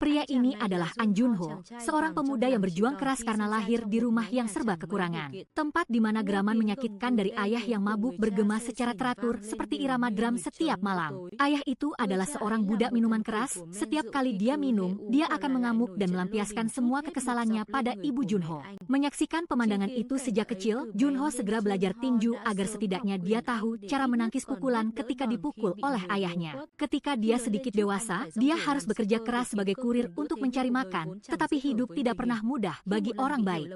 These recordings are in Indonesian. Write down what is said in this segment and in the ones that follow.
Pria ini adalah An Junho, seorang pemuda yang berjuang keras karena lahir di rumah yang serba kekurangan. Tempat di mana geraman menyakitkan dari ayah yang mabuk bergema secara teratur seperti irama drum setiap malam. Ayah itu adalah seorang budak minuman keras, setiap kali dia minum, dia akan mengamuk dan melampiaskan semua kekesalannya pada ibu Junho. Menyaksikan pemandangan itu sejak kecil, Junho segera belajar tinju agar setidaknya dia tahu cara menangkis pukulan ketika dipukul oleh ayahnya. Ketika dia sedikit dewasa, dia harus bekerja keras sebagai kurir untuk mencari makan, tetapi hidup tidak pernah mudah bagi orang baik.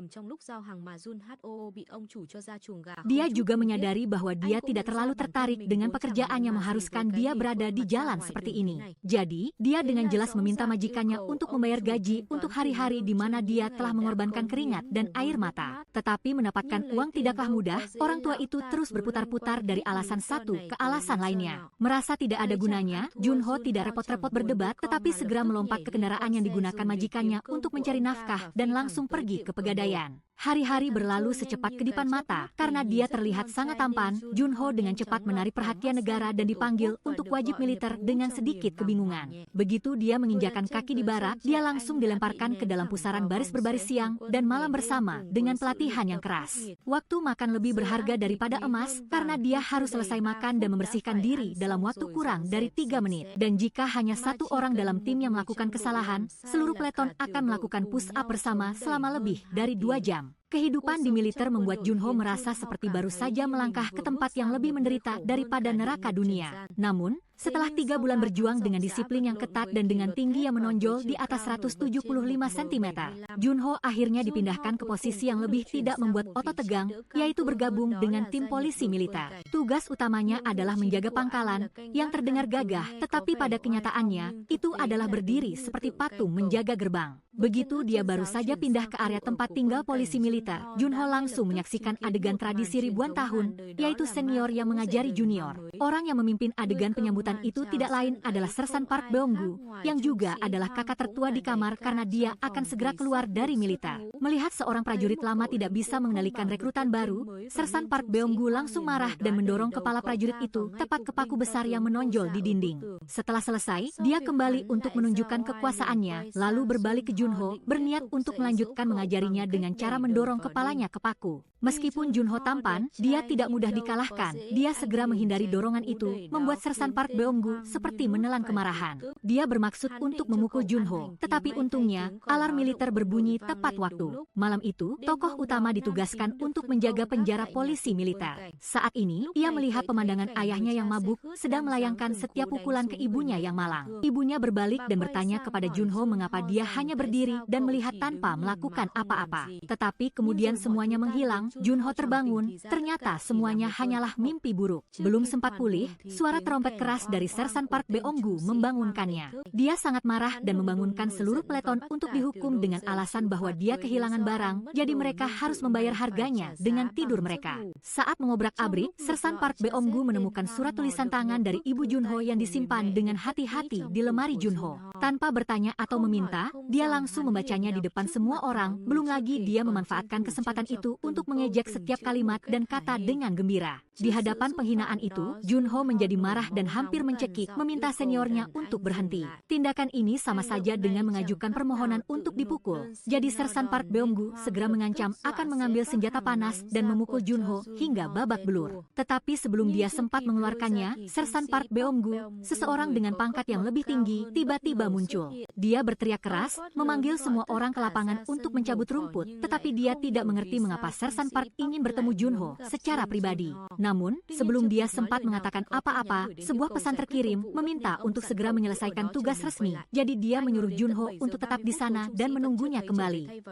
Dia juga menyadari bahwa dia tidak terlalu tertarik dengan pekerjaan yang mengharuskan dia berada di jalan seperti ini. Jadi, dia dengan jelas meminta majikannya untuk membayar gaji untuk hari-hari di mana dia telah mengorbankan keringat dan air mata. Tetapi mendapatkan uang tidaklah mudah, orang tua itu terus berputar-putar dari alasan satu ke alasan lainnya. Merasa tidak ada gunanya, Junho tidak repot-repot berdebat, tetapi segera melompat ke kendaraan yang digunakan majikannya untuk mencari nafkah dan langsung pergi ke pegadaian. Hari-hari berlalu secepat kedipan mata. Karena dia terlihat sangat tampan, Junho dengan cepat menarik perhatian negara dan dipanggil untuk wajib militer dengan sedikit kebingungan. Begitu dia menginjakan kaki di barak, dia langsung dilemparkan ke dalam pusaran baris berbaris siang dan malam bersama dengan pelatihan yang keras. Waktu makan lebih berharga daripada emas, karena dia harus selesai makan dan membersihkan diri dalam waktu kurang dari 3 menit. Dan jika hanya satu orang dalam tim yang melakukan kesalahan, seluruh peleton akan melakukan push-up bersama selama lebih dari 2 jam. Kehidupan di militer membuat Junho merasa seperti baru saja melangkah ke tempat yang lebih menderita daripada neraka dunia. Namun, setelah 3 bulan berjuang dengan disiplin yang ketat dan dengan tinggi yang menonjol di atas 175 cm, Junho akhirnya dipindahkan ke posisi yang lebih tidak membuat otot tegang, yaitu bergabung dengan tim polisi militer. Tugas utamanya adalah menjaga pangkalan, yang terdengar gagah, tetapi pada kenyataannya, itu adalah berdiri seperti patung menjaga gerbang. Begitu dia baru saja pindah ke area tempat tinggal polisi militer, Junho langsung menyaksikan adegan tradisi ribuan tahun, yaitu senior yang mengajari junior. Orang yang memimpin adegan penyambutan itu tidak lain adalah Sersan Park Beong-gu, yang juga adalah kakak tertua di kamar karena dia akan segera keluar dari militer. Melihat seorang prajurit lama tidak bisa mengendalikan rekrutan baru, Sersan Park Beong-gu langsung marah dan mendorong kepala prajurit itu tepat ke paku besar yang menonjol di dinding. Setelah selesai, dia kembali untuk menunjukkan kekuasaannya, lalu berbalik ke Junho, berniat untuk melanjutkan mengajarinya dengan cara mendorong kepalanya ke paku. Meskipun Junho tampan, dia tidak mudah dikalahkan. Dia segera menghindari dorongan itu, membuat Sersan Park Beong-gu seperti menelan kemarahan. Dia bermaksud untuk memukul Junho, tetapi untungnya, alarm militer berbunyi tepat waktu. Malam itu, tokoh utama ditugaskan untuk menjaga penjara polisi militer. Saat ini, ia melihat pemandangan ayahnya yang mabuk, sedang melayangkan setiap pukulan ke ibunya yang malang. Ibunya berbalik dan bertanya kepada Junho mengapa dia hanya berdiri dan melihat tanpa melakukan apa-apa. Tetapi kemudian semuanya menghilang, Junho terbangun, ternyata semuanya hanyalah mimpi buruk. Belum sempat pulih, suara trompet keras dari Sersan Park Beong-gu membangunkannya. Dia sangat marah dan membangunkan seluruh peleton untuk dihukum dengan alasan bahwa dia kehilangan barang, jadi mereka harus membayar harganya dengan tidur mereka. Saat mengobrak-abrik, Sersan Park Beong-gu menemukan surat tulisan tangan dari ibu Junho yang disimpan dengan hati-hati di lemari Junho. Tanpa bertanya atau meminta, dia langsung membacanya di depan semua orang, belum lagi dia memanfaatkan kesempatan itu untuk mengejek setiap kalimat dan kata dengan gembira. Di hadapan penghinaan itu, Junho menjadi marah dan hampir mencekik, meminta seniornya untuk berhenti. Tindakan ini sama saja dengan mengajukan permohonan untuk dipukul. Jadi Sersan Park Beong-gu segera mengancam akan mengambil senjata panas dan memukul Junho hingga babak belur. Tetapi sebelum dia sempat mengeluarkannya, Sersan Park Beong-gu, seseorang dengan pangkat yang lebih tinggi, tiba-tiba muncul. Dia berteriak keras, memanggil semua orang ke lapangan untuk mencabut rumput, tetapi dia tidak mengerti mengapa Sersan Park ingin bertemu Junho secara pribadi. Namun, sebelum dia sempat mengatakan apa-apa, sebuah pesan terkirim meminta untuk segera menyelesaikan tugas resmi. Jadi dia menyuruh Junho untuk tetap di sana dan menunggunya kembali.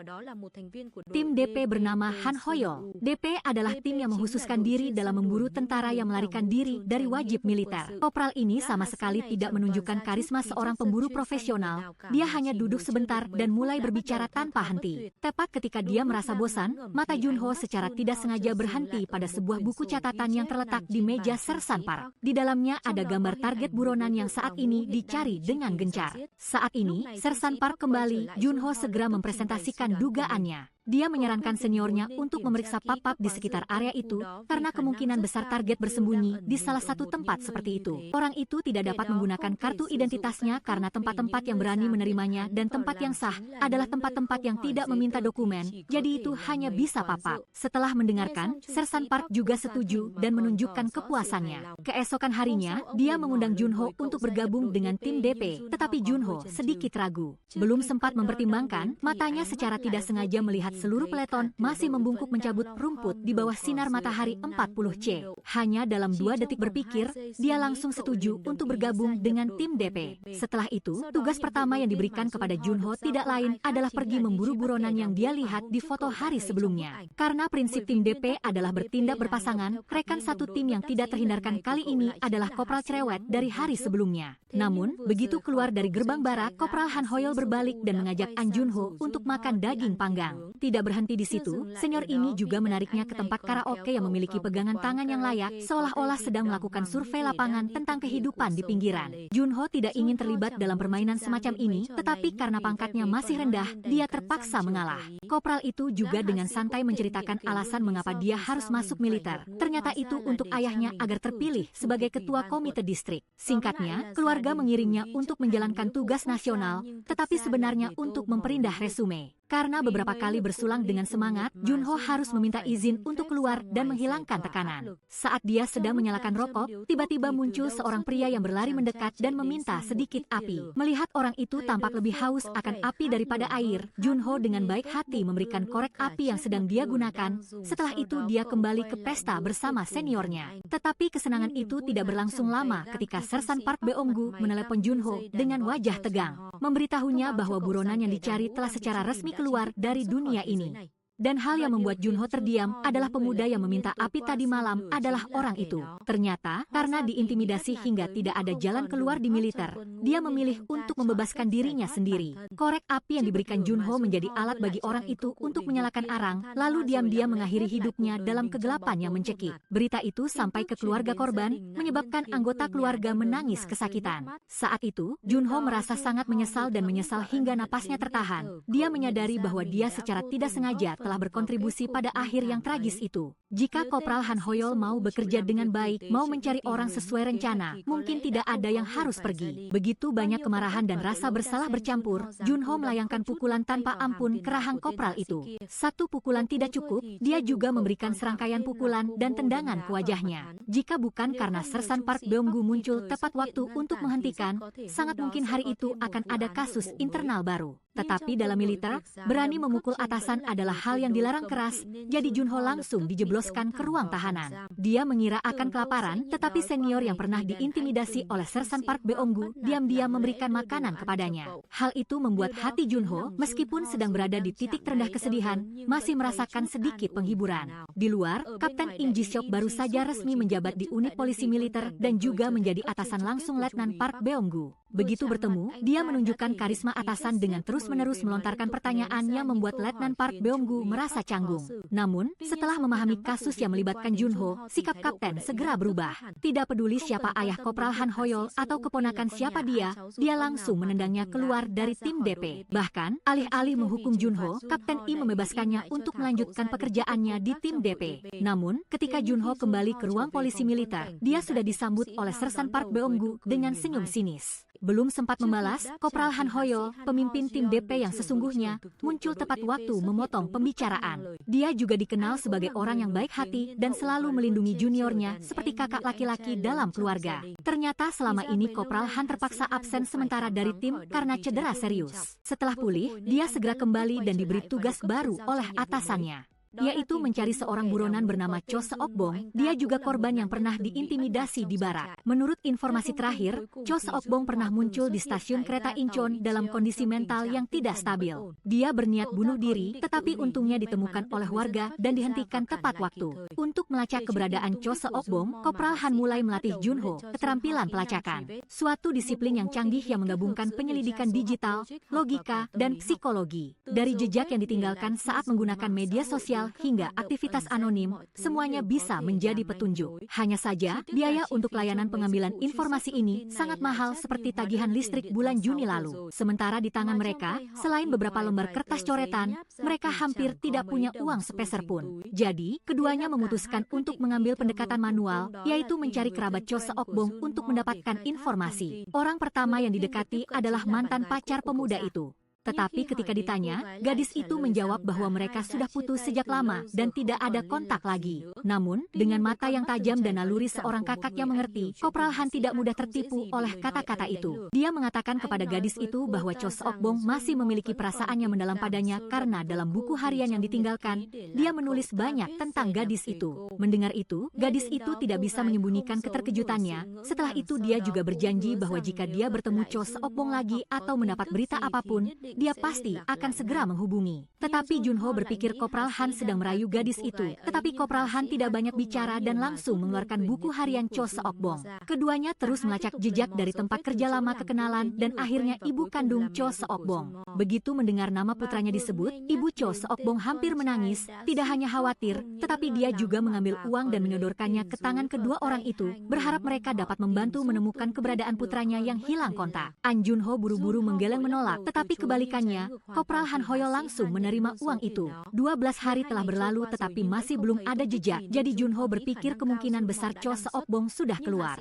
Tim DP bernama Han Hoyo. DP adalah tim yang menghususkan diri dalam memburu tentara yang melarikan diri dari wajib militer. Kopral ini sama sekali tidak menunjukkan karisma seorang pemburu profesional. Dia hanya duduk sebentar dan mulai berbicara tanpa henti. Tepat ketika dia merasa bosan, mata Junho secara tidak sengaja berhenti pada sebuah buku catatan yang terletak di meja Sersan Park. Di dalamnya ada gambar target buronan yang saat ini dicari dengan gencar. Saat ini, Sersan Park kembali, Junho segera mempresentasikan dugaannya. Dia menyarankan seniornya untuk memeriksa pap-pap di sekitar area itu karena kemungkinan besar target bersembunyi di salah satu tempat seperti itu. Orang itu tidak dapat menggunakan kartu identitasnya karena tempat-tempat yang berani menerimanya dan tempat yang sah adalah tempat-tempat yang tidak meminta dokumen, jadi itu hanya bisa pap-pap. Setelah mendengarkan, Sersan Park juga setuju dan menunjukkan kepuasannya. Keesokan harinya, dia mengundang Junho untuk bergabung dengan tim DP, tetapi Junho sedikit ragu. Belum sempat mempertimbangkan, matanya secara tidak sengaja melihat seluruh peleton masih membungkuk mencabut rumput di bawah sinar matahari 40C. Hanya dalam 2 detik berpikir, dia langsung setuju untuk bergabung dengan tim DP. Setelah itu, tugas pertama yang diberikan kepada Junho tidak lain adalah pergi memburu buronan yang dia lihat di foto hari sebelumnya. Karena prinsip tim DP adalah bertindak berpasangan, rekan satu tim yang tidak terhindarkan kali ini adalah Kopral Cerewet dari hari sebelumnya. Namun, begitu keluar dari gerbang barak, Kopral Han Hoyeol berbalik dan mengajak An Junho untuk makan daging panggang. Tidak berhenti di situ, senior ini juga menariknya ke tempat karaoke yang memiliki pegangan tangan yang layak, seolah-olah sedang melakukan survei lapangan tentang kehidupan di pinggiran. Junho tidak ingin terlibat dalam permainan semacam ini, tetapi karena pangkatnya masih rendah, dia terpaksa mengalah. Kopral itu juga dengan santai menceritakan alasan mengapa dia harus masuk militer. Ternyata itu untuk ayahnya agar terpilih sebagai ketua komite distrik. Singkatnya, keluarga mengirimnya untuk menjalankan tugas nasional, tetapi sebenarnya untuk memperindah resume. Karena beberapa kali bersulang dengan semangat, Junho harus meminta izin untuk keluar dan menghilangkan tekanan. Saat dia sedang menyalakan rokok, tiba-tiba muncul seorang pria yang berlari mendekat dan meminta sedikit api. Melihat orang itu tampak lebih haus akan api daripada air, Junho dengan baik hati memberikan korek api yang sedang dia gunakan. Setelah itu dia kembali ke pesta bersama seniornya. Tetapi kesenangan itu tidak berlangsung lama ketika Sersan Park Beonggu menelepon Junho dengan wajah tegang, memberitahunya bahwa buronan yang dicari telah secara resmi keluar dari dunia ini. Dan hal yang membuat Junho terdiam adalah pemuda yang meminta api tadi malam adalah orang itu. Ternyata, karena diintimidasi hingga tidak ada jalan keluar di militer, dia memilih untuk membebaskan dirinya sendiri. Korek api yang diberikan Junho menjadi alat bagi orang itu untuk menyalakan arang, lalu diam-diam mengakhiri hidupnya dalam kegelapan yang mencekik. Berita itu sampai ke keluarga korban, menyebabkan anggota keluarga menangis kesakitan. Saat itu, Junho merasa sangat menyesal dan menyesal hingga napasnya tertahan. Dia menyadari bahwa dia secara tidak sengaja telah berkontribusi pada akhir yang tragis itu. Jika Kopral Han Hoyeol mau bekerja dengan baik, mau mencari orang sesuai rencana, mungkin tidak ada yang harus pergi. Begitu banyak kemarahan dan rasa bersalah bercampur, Junho melayangkan pukulan tanpa ampun ke rahang Kopral itu. Satu pukulan tidak cukup, dia juga memberikan serangkaian pukulan dan tendangan ke wajahnya. Jika bukan karena Sersan Park Beonggu muncul tepat waktu untuk menghentikan, sangat mungkin hari itu akan ada kasus internal baru. Tetapi dalam militer, berani memukul atasan adalah hal yang dilarang keras, jadi Junho langsung dijebloskan ke ruang tahanan. Dia mengira akan kelaparan, tetapi senior yang pernah diintimidasi oleh Sersan Park Beonggu diam-diam memberikan makanan kepadanya. Hal itu membuat hati Junho, meskipun sedang berada di titik terendah kesedihan, masih merasakan sedikit penghiburan. Di luar, Kapten Im Ji-seok baru saja resmi menjabat di unit polisi militer dan juga menjadi atasan langsung Letnan Park Beonggu. Begitu bertemu, dia menunjukkan karisma atasan dengan terus-menerus melontarkan pertanyaan yang membuat Letnan Park Beonggu merasa canggung. Namun, setelah memahami kasus yang melibatkan Junho, sikap kapten segera berubah. Tidak peduli siapa ayah Kopral Han Hoyeol atau keponakan siapa dia langsung menendangnya keluar dari tim DP. Bahkan, alih-alih menghukum Junho, Kapten Im membebaskannya untuk melanjutkan pekerjaannya di tim DP. Namun, ketika Junho kembali ke ruang polisi militer, dia sudah disambut oleh Sersan Park Beonggu dengan senyum sinis. Belum sempat membalas, Kopral Han Hoyeol, pemimpin tim DP yang sesungguhnya, muncul tepat waktu memotong pembicaraan. Dia juga dikenal sebagai orang yang baik hati dan selalu melindungi juniornya seperti kakak laki-laki dalam keluarga. Ternyata selama ini Kopral Han terpaksa absen sementara dari tim karena cedera serius. Setelah pulih, dia segera kembali dan diberi tugas baru oleh atasannya, yaitu mencari seorang buronan bernama Cho Seok-bong. Dia juga korban yang pernah diintimidasi di barak. Menurut informasi terakhir, Cho Seok-bong pernah muncul di stasiun kereta Incheon dalam kondisi mental yang tidak stabil. Dia berniat bunuh diri, tetapi untungnya ditemukan oleh warga dan dihentikan tepat waktu. Untuk melacak keberadaan Cho Seok-bong, Kopral Han mulai melatih Junho keterampilan pelacakan, suatu disiplin yang canggih yang menggabungkan penyelidikan digital, logika, dan psikologi. Dari jejak yang ditinggalkan saat menggunakan media sosial sosial hingga aktivitas anonim, semuanya bisa menjadi petunjuk. Hanya saja, biaya untuk layanan pengambilan informasi ini sangat mahal seperti tagihan listrik bulan Juni lalu. Sementara di tangan mereka, selain beberapa lembar kertas coretan, mereka hampir tidak punya uang sepeser pun. Jadi, keduanya memutuskan untuk mengambil pendekatan manual, yaitu mencari kerabat Cho Seok-bong untuk mendapatkan informasi. Orang pertama yang didekati adalah mantan pacar pemuda itu. Tetapi ketika ditanya, gadis itu menjawab bahwa mereka sudah putus sejak lama dan tidak ada kontak lagi. Namun, dengan mata yang tajam dan naluri seorang kakak yang mengerti, Kopral Han tidak mudah tertipu oleh kata-kata itu. Dia mengatakan kepada gadis itu bahwa Cho Seok-bong masih memiliki perasaan yang mendalam padanya karena dalam buku harian yang ditinggalkan, dia menulis banyak tentang gadis itu. Mendengar itu, gadis itu tidak bisa menyembunyikan keterkejutannya. Setelah itu dia juga berjanji bahwa jika dia bertemu Cho Seok-bong lagi atau mendapat berita apapun, dia pasti akan segera menghubungi. Tetapi Junho berpikir Kopral Han sedang merayu gadis itu. Tetapi Kopral Han tidak banyak bicara dan langsung mengeluarkan buku harian Cho Seok-bong. Keduanya terus melacak jejak dari tempat kerja lama kekenalan dan akhirnya ibu kandung Cho Seok-bong. Begitu mendengar nama putranya disebut, ibu Cho Seok-bong hampir menangis. Tidak hanya khawatir, tetapi dia juga mengambil uang dan menyodorkannya ke tangan kedua orang itu, berharap mereka dapat membantu menemukan keberadaan putranya yang hilang kontak. An Junho buru-buru menggeleng menolak, tetapi kebalikannya, Kopral Han Hoyo langsung menerima uang itu. 12 hari telah berlalu tetapi masih belum ada jejak, jadi Junho berpikir kemungkinan besar Cho Seok-bong sudah keluar.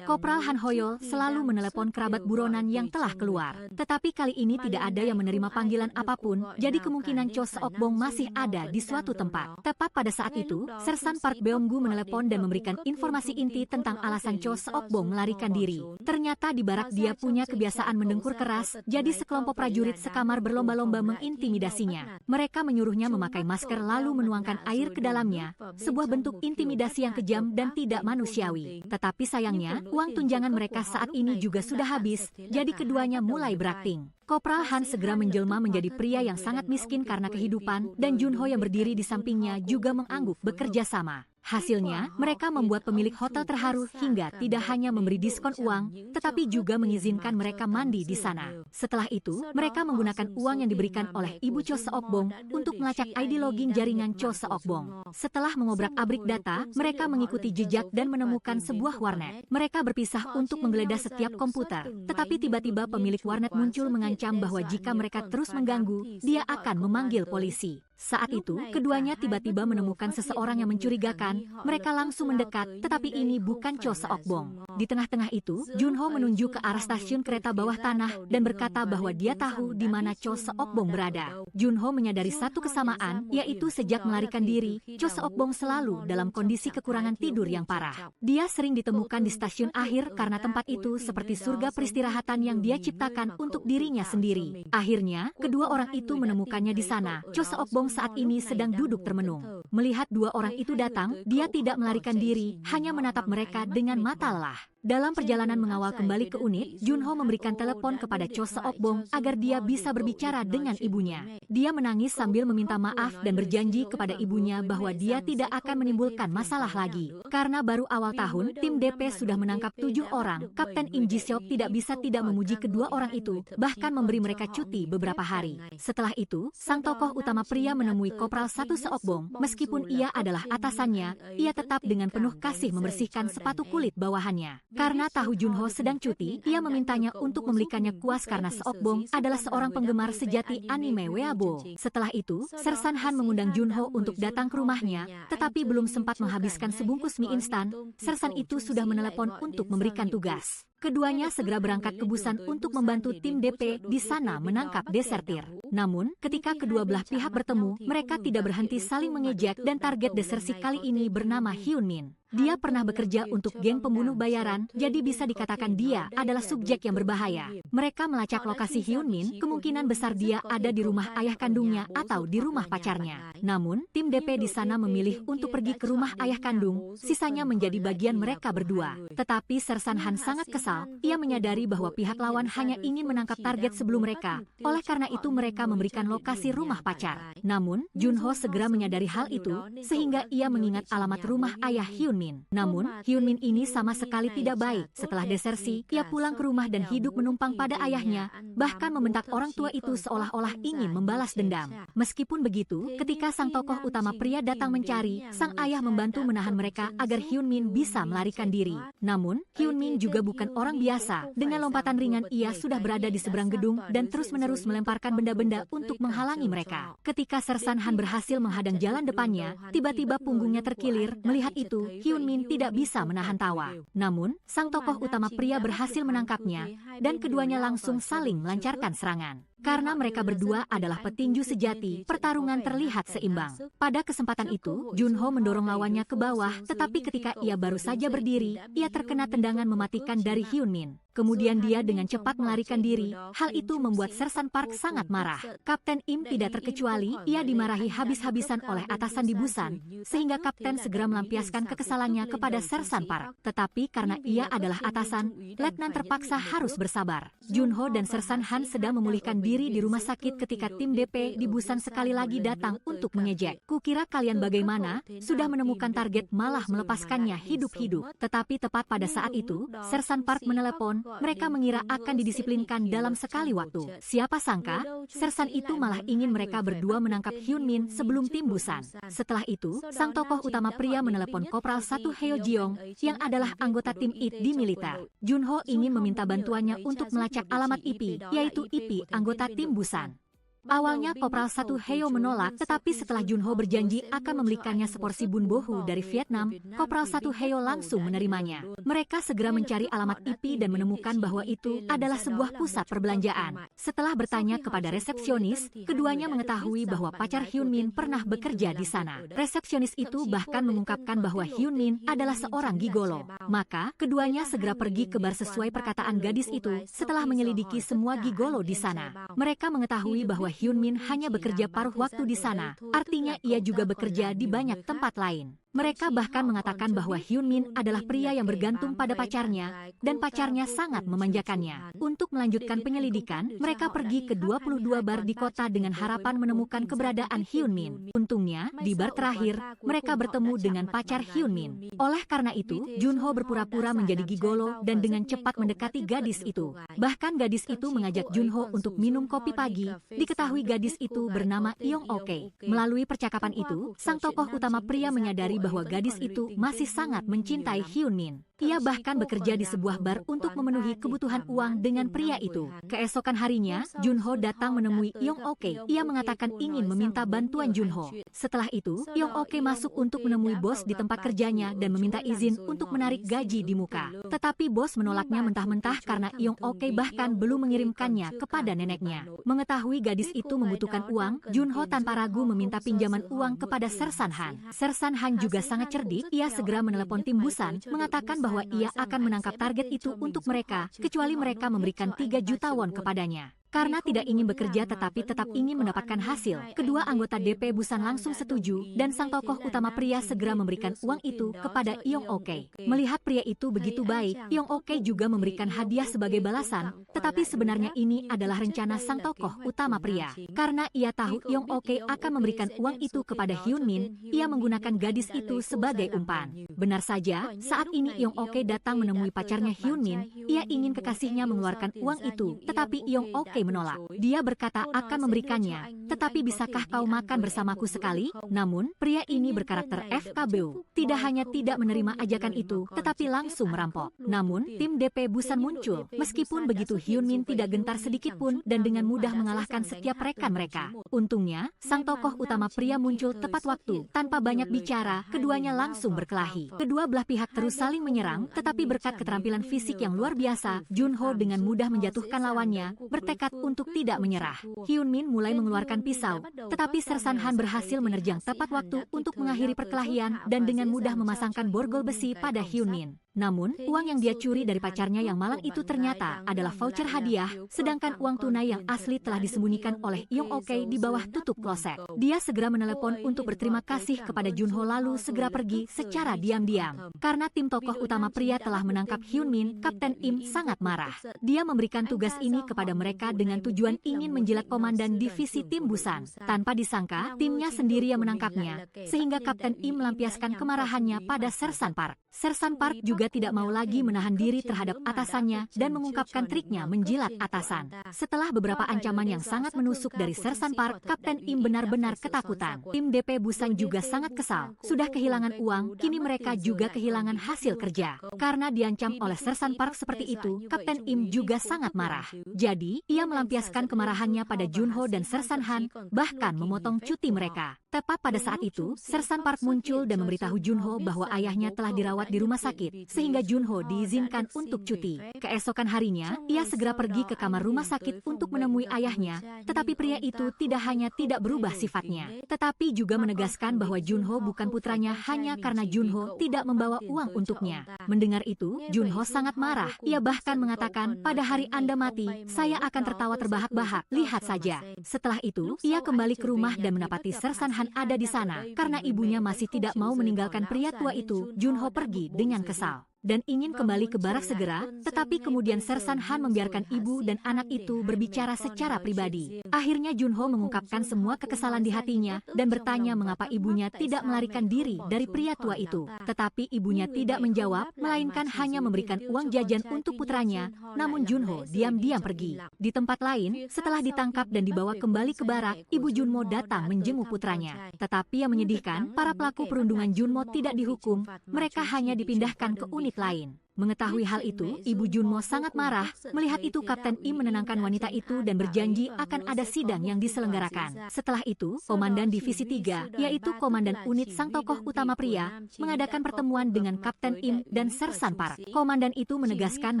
Kopral Han Hoyo selalu menelepon kerabat buronan yang telah keluar. Tetapi kali ini tidak ada yang menerima panggilan apapun, jadi kemungkinan Cho Seok-bong masih ada di suatu tempat. Tepat pada saat itu, Sersan Park Beom-gu menelepon dan memberikan informasi inti tentang alasan Cho Seok-bong melarikan diri. Ternyata di barak dia punya kebiasaan mendengkur keras, jadi sekelompok prajurit sekamar berlomba-lomba mengintimidasinya. Mereka menyuruhnya memakai masker lalu menuangkan air ke dalamnya, sebuah bentuk intimidasi yang kejam dan tidak manusiawi. Tetapi sayangnya, uang tunjangan mereka saat ini juga sudah habis, jadi keduanya mulai berakting. Kopral Han segera menjelma menjadi pria yang sangat miskin karena kehidupan, dan Junho yang berdiri di sampingnya juga mengangguk bekerja sama. Hasilnya, mereka membuat pemilik hotel terharu hingga tidak hanya memberi diskon uang, tetapi juga mengizinkan mereka mandi di sana. Setelah itu, mereka menggunakan uang yang diberikan oleh Ibu Cho Seok-bong untuk melacak ID login jaringan Cho Seok-bong. Setelah mengobrak-abrik data, mereka mengikuti jejak dan menemukan sebuah warnet. Mereka berpisah untuk menggeledah setiap komputer, tetapi tiba-tiba pemilik warnet muncul mengancam bahwa jika mereka terus mengganggu, dia akan memanggil polisi. Saat itu, keduanya tiba-tiba menemukan seseorang yang mencurigakan. Mereka langsung mendekat, tetapi ini bukan Cho Seok-bong. Di tengah-tengah itu, Junho menuju ke arah stasiun kereta bawah tanah dan berkata bahwa dia tahu di mana Cho Seok-bong berada. Junho menyadari satu kesamaan, yaitu sejak melarikan diri, Cho Seok-bong selalu dalam kondisi kekurangan tidur yang parah. Dia sering ditemukan di stasiun akhir karena tempat itu seperti surga peristirahatan yang dia ciptakan untuk dirinya sendiri. Akhirnya, kedua orang itu menemukannya di sana. Cho Seok-bong saat ini sedang duduk termenung. Melihat dua orang itu datang, dia tidak melarikan diri, hanya menatap mereka dengan mata lelah. Dalam perjalanan mengawal kembali ke unit, Junho memberikan telepon kepada Cho Seok-bong agar dia bisa berbicara dengan ibunya. Dia menangis sambil meminta maaf dan berjanji kepada ibunya bahwa dia tidak akan menimbulkan masalah lagi. Karena baru awal tahun, tim DP sudah menangkap 7 orang. Kapten Im Ji-seop tidak bisa tidak memuji kedua orang itu, bahkan memberi mereka cuti beberapa hari. Setelah itu, sang tokoh utama pria menemui Kopral Satu Seok-bong. Meskipun ia adalah atasannya, ia tetap dengan penuh kasih membersihkan sepatu kulit bawahannya. Karena tahu Junho sedang cuti, ia memintanya untuk membelikannya kuas karena Seok-bong adalah seorang penggemar sejati anime weeaboo. Setelah itu, Sersan Han mengundang Junho untuk datang ke rumahnya, tetapi belum sempat menghabiskan sebungkus mie instan, Sersan itu sudah menelepon untuk memberikan tugas. Keduanya segera berangkat ke Busan untuk membantu tim DP di sana menangkap desertir. Namun, ketika kedua belah pihak bertemu, mereka tidak berhenti saling mengejek dan target desersi kali ini bernama Hyun Min. Dia pernah bekerja untuk geng pembunuh bayaran, jadi bisa dikatakan dia adalah subjek yang berbahaya. Mereka melacak lokasi Hyun Min, kemungkinan besar dia ada di rumah ayah kandungnya atau di rumah pacarnya. Namun, tim DP di sana memilih untuk pergi ke rumah ayah kandung, sisanya menjadi bagian mereka berdua. Tetapi Sersan Han sangat kesal, ia menyadari bahwa pihak lawan hanya ingin menangkap target sebelum mereka, oleh karena itu mereka memberikan lokasi rumah pacar. Namun, Junho segera menyadari hal itu, sehingga ia mengingat alamat rumah ayah Hyun Min. Min. Namun, Hyun Min ini sama sekali tidak baik. Setelah desersi, ia pulang ke rumah dan hidup menumpang pada ayahnya, bahkan membentak orang tua itu seolah-olah ingin membalas dendam. Meskipun begitu, ketika sang tokoh utama pria datang mencari, sang ayah membantu menahan mereka agar Hyun Min bisa melarikan diri. Namun, Hyun Min juga bukan orang biasa. Dengan lompatan ringan ia sudah berada di seberang gedung dan terus-menerus melemparkan benda-benda untuk menghalangi mereka. Ketika Sersan Han berhasil menghadang jalan depannya, tiba-tiba punggungnya terkilir. Melihat itu, Hyun Min tidak bisa menahan tawa. Namun, sang tokoh utama pria berhasil menangkapnya, dan keduanya langsung saling melancarkan serangan. Karena mereka berdua adalah petinju sejati, pertarungan terlihat seimbang. Pada kesempatan itu, Junho mendorong lawannya ke bawah, tetapi ketika ia baru saja berdiri, ia terkena tendangan mematikan dari Hyun Min. Kemudian dia dengan cepat melarikan diri. Hal itu membuat Sersan Park sangat marah. Kapten Im tidak terkecuali, ia dimarahi habis-habisan oleh atasan di Busan, sehingga kapten segera melampiaskan kekesalannya kepada Sersan Park. Tetapi karena ia adalah atasan, letnan terpaksa harus bersabar. Junho dan Sersan Han sedang memulihkan diri di rumah sakit ketika tim DP di Busan sekali lagi datang untuk mengejek. Kukira kalian bagaimana, sudah menemukan target malah melepaskannya hidup-hidup. Tetapi tepat pada saat itu, Sersan Park menelepon. Mereka mengira akan didisiplinkan dalam sekali waktu. Siapa sangka, Sersan itu malah ingin mereka berdua menangkap Hyun Min sebelum tim Busan. Setelah itu, sang tokoh utama pria menelepon Kopral 1 Heo Jeong, yang adalah anggota tim IT di militer. Junho ingin meminta bantuannya untuk melacak alamat IP, yaitu IP anggota tim Busan. Awalnya Kopral 1 Heo menolak, tetapi setelah Junho berjanji akan membelikannya seporsi bun bohu dari Vietnam, Kopral 1 Heo langsung menerimanya. Mereka segera mencari alamat IP dan menemukan bahwa itu adalah sebuah pusat perbelanjaan. Setelah bertanya kepada resepsionis, keduanya mengetahui bahwa pacar Hyun Min pernah bekerja di sana. Resepsionis itu bahkan mengungkapkan bahwa Hyun Min adalah seorang gigolo. Maka, keduanya segera pergi ke bar sesuai perkataan gadis itu setelah menyelidiki semua gigolo di sana. Mereka mengetahui bahwa Hyun Min hanya bekerja paruh waktu di sana, artinya ia juga bekerja di banyak tempat lain. Mereka bahkan mengatakan bahwa Hyun Min adalah pria yang bergantung pada pacarnya, dan pacarnya sangat memanjakannya. Untuk melanjutkan penyelidikan, mereka pergi ke 22 bar di kota dengan harapan menemukan keberadaan Hyun Min. Untungnya, di bar terakhir, mereka bertemu dengan pacar Hyun Min. Oleh karena itu, Junho berpura-pura menjadi gigolo dan dengan cepat mendekati gadis itu. Bahkan gadis itu mengajak Junho untuk minum kopi pagi. Diketahui gadis itu bernama Yong Oke. Melalui percakapan itu, sang tokoh utama pria menyadari bahwa gadis itu masih sangat mencintai Hyun Min. Ia bahkan bekerja di sebuah bar untuk memenuhi kebutuhan uang dengan pria itu. Keesokan harinya, Junho datang menemui Yong Oke. Ia mengatakan ingin meminta bantuan Junho. Setelah itu, Yong Oke masuk untuk menemui bos di tempat kerjanya dan meminta izin untuk menarik gaji di muka. Tetapi bos menolaknya mentah-mentah karena Yong Oke bahkan belum mengirimkannya kepada neneknya. Mengetahui gadis itu membutuhkan uang, Junho tanpa ragu meminta pinjaman uang kepada Sersan Han. Sersan Han juga sangat cerdik, ia segera menelepon tim Busan, mengatakan bahwa ia akan menangkap target itu untuk mereka, kecuali mereka memberikan 3 juta won kepadanya. Karena tidak ingin bekerja tetapi tetap ingin mendapatkan hasil, kedua anggota DP Busan langsung setuju, dan sang tokoh utama pria segera memberikan uang itu kepada Yong Oke. Melihat pria itu begitu baik, Yong Oke juga memberikan hadiah sebagai balasan, tetapi sebenarnya ini adalah rencana sang tokoh utama pria. Karena ia tahu Yong Oke akan memberikan uang itu kepada Hyun Min, ia menggunakan gadis itu sebagai umpan. Benar saja, saat ini Yong Oke datang menemui pacarnya Hyun Min, ia ingin kekasihnya mengeluarkan uang itu, tetapi Yong Oke menolak. Dia berkata akan memberikannya, tetapi bisakah kau makan bersamaku sekali? Namun, pria ini berkarakter FKBO. Tidak hanya tidak menerima ajakan itu, tetapi langsung merampok. Namun, tim DP Busan muncul. Meskipun begitu Hyun Min tidak gentar sedikit pun dan dengan mudah mengalahkan setiap rekan mereka. Untungnya, sang tokoh utama pria muncul tepat waktu. Tanpa banyak bicara, keduanya langsung berkelahi. Kedua belah pihak terus saling menyerang, tetapi berkat keterampilan fisik yang luar biasa, Junho dengan mudah menjatuhkan lawannya, bertekad untuk tidak menyerah. Hyun Min mulai mengeluarkan pisau, tetapi Sersan Han berhasil menerjang tepat waktu untuk mengakhiri perkelahian dan dengan mudah memasangkan borgol besi pada Hyun Min. Namun, uang yang dia curi dari pacarnya yang malang itu ternyata adalah voucher hadiah, sedangkan uang tunai yang asli telah disembunyikan oleh Yong Oke di bawah tutup kloset. Dia segera menelepon untuk berterima kasih kepada Junho lalu segera pergi secara diam-diam. Karena tim tokoh utama pria telah menangkap Hyun Min, Kapten Im sangat marah. Dia memberikan tugas ini kepada mereka dengan tujuan ingin menjilat komandan divisi tim Busan. Tanpa disangka, timnya sendiri yang menangkapnya, sehingga Kapten Im melampiaskan kemarahannya pada Sersan Park. Sersan Park juga tidak mau lagi menahan diri terhadap atasannya dan mengungkapkan triknya menjilat atasan. Setelah beberapa ancaman yang sangat menusuk dari Sersan Park, Kapten Im benar-benar ketakutan. Tim DP Busan juga sangat kesal. Sudah kehilangan uang, kini mereka juga kehilangan hasil kerja. Karena diancam oleh Sersan Park seperti itu, Kapten Im juga sangat marah. Jadi, ia melampiaskan kemarahannya pada Junho dan Sersan Han, bahkan memotong cuti mereka. Tepat pada saat itu, Sersan Park muncul dan memberitahu Junho bahwa ayahnya telah dirawat di rumah sakit, sehingga Junho diizinkan untuk cuti. Keesokan harinya, ia segera pergi ke kamar rumah sakit untuk menemui ayahnya, tetapi pria itu tidak hanya tidak berubah sifatnya, tetapi juga menegaskan bahwa Junho bukan putranya hanya karena Junho tidak membawa uang untuknya. Mendengar itu, Junho sangat marah. Ia bahkan mengatakan, pada hari Anda mati, saya akan tertawa terbahak-bahak, lihat saja. Setelah itu, ia kembali ke rumah dan mendapati Sersan Han ada di sana. Karena ibunya masih tidak mau meninggalkan pria tua itu, Junho pergi dengan kesal dan ingin kembali ke barak segera, tetapi kemudian Sersan Han membiarkan ibu dan anak itu berbicara secara pribadi. Akhirnya Junho mengungkapkan semua kekesalan di hatinya dan bertanya mengapa ibunya tidak melarikan diri dari pria tua itu. Tetapi ibunya tidak menjawab, melainkan hanya memberikan uang jajan untuk putranya, namun Junho diam-diam pergi. Di tempat lain, setelah ditangkap dan dibawa kembali ke barak, ibu Junmo datang menjenguk putranya. Tetapi yang menyedihkan, para pelaku perundungan Junmo tidak dihukum, mereka hanya dipindahkan ke unit lain. Mengetahui hal itu, Ibu Junmo sangat marah. Melihat itu, Kapten Im menenangkan wanita itu dan berjanji akan ada sidang yang diselenggarakan. Setelah itu, Komandan Divisi 3, yaitu Komandan Unit sang tokoh utama pria, mengadakan pertemuan dengan Kapten Im dan Sersan Park. Komandan itu menegaskan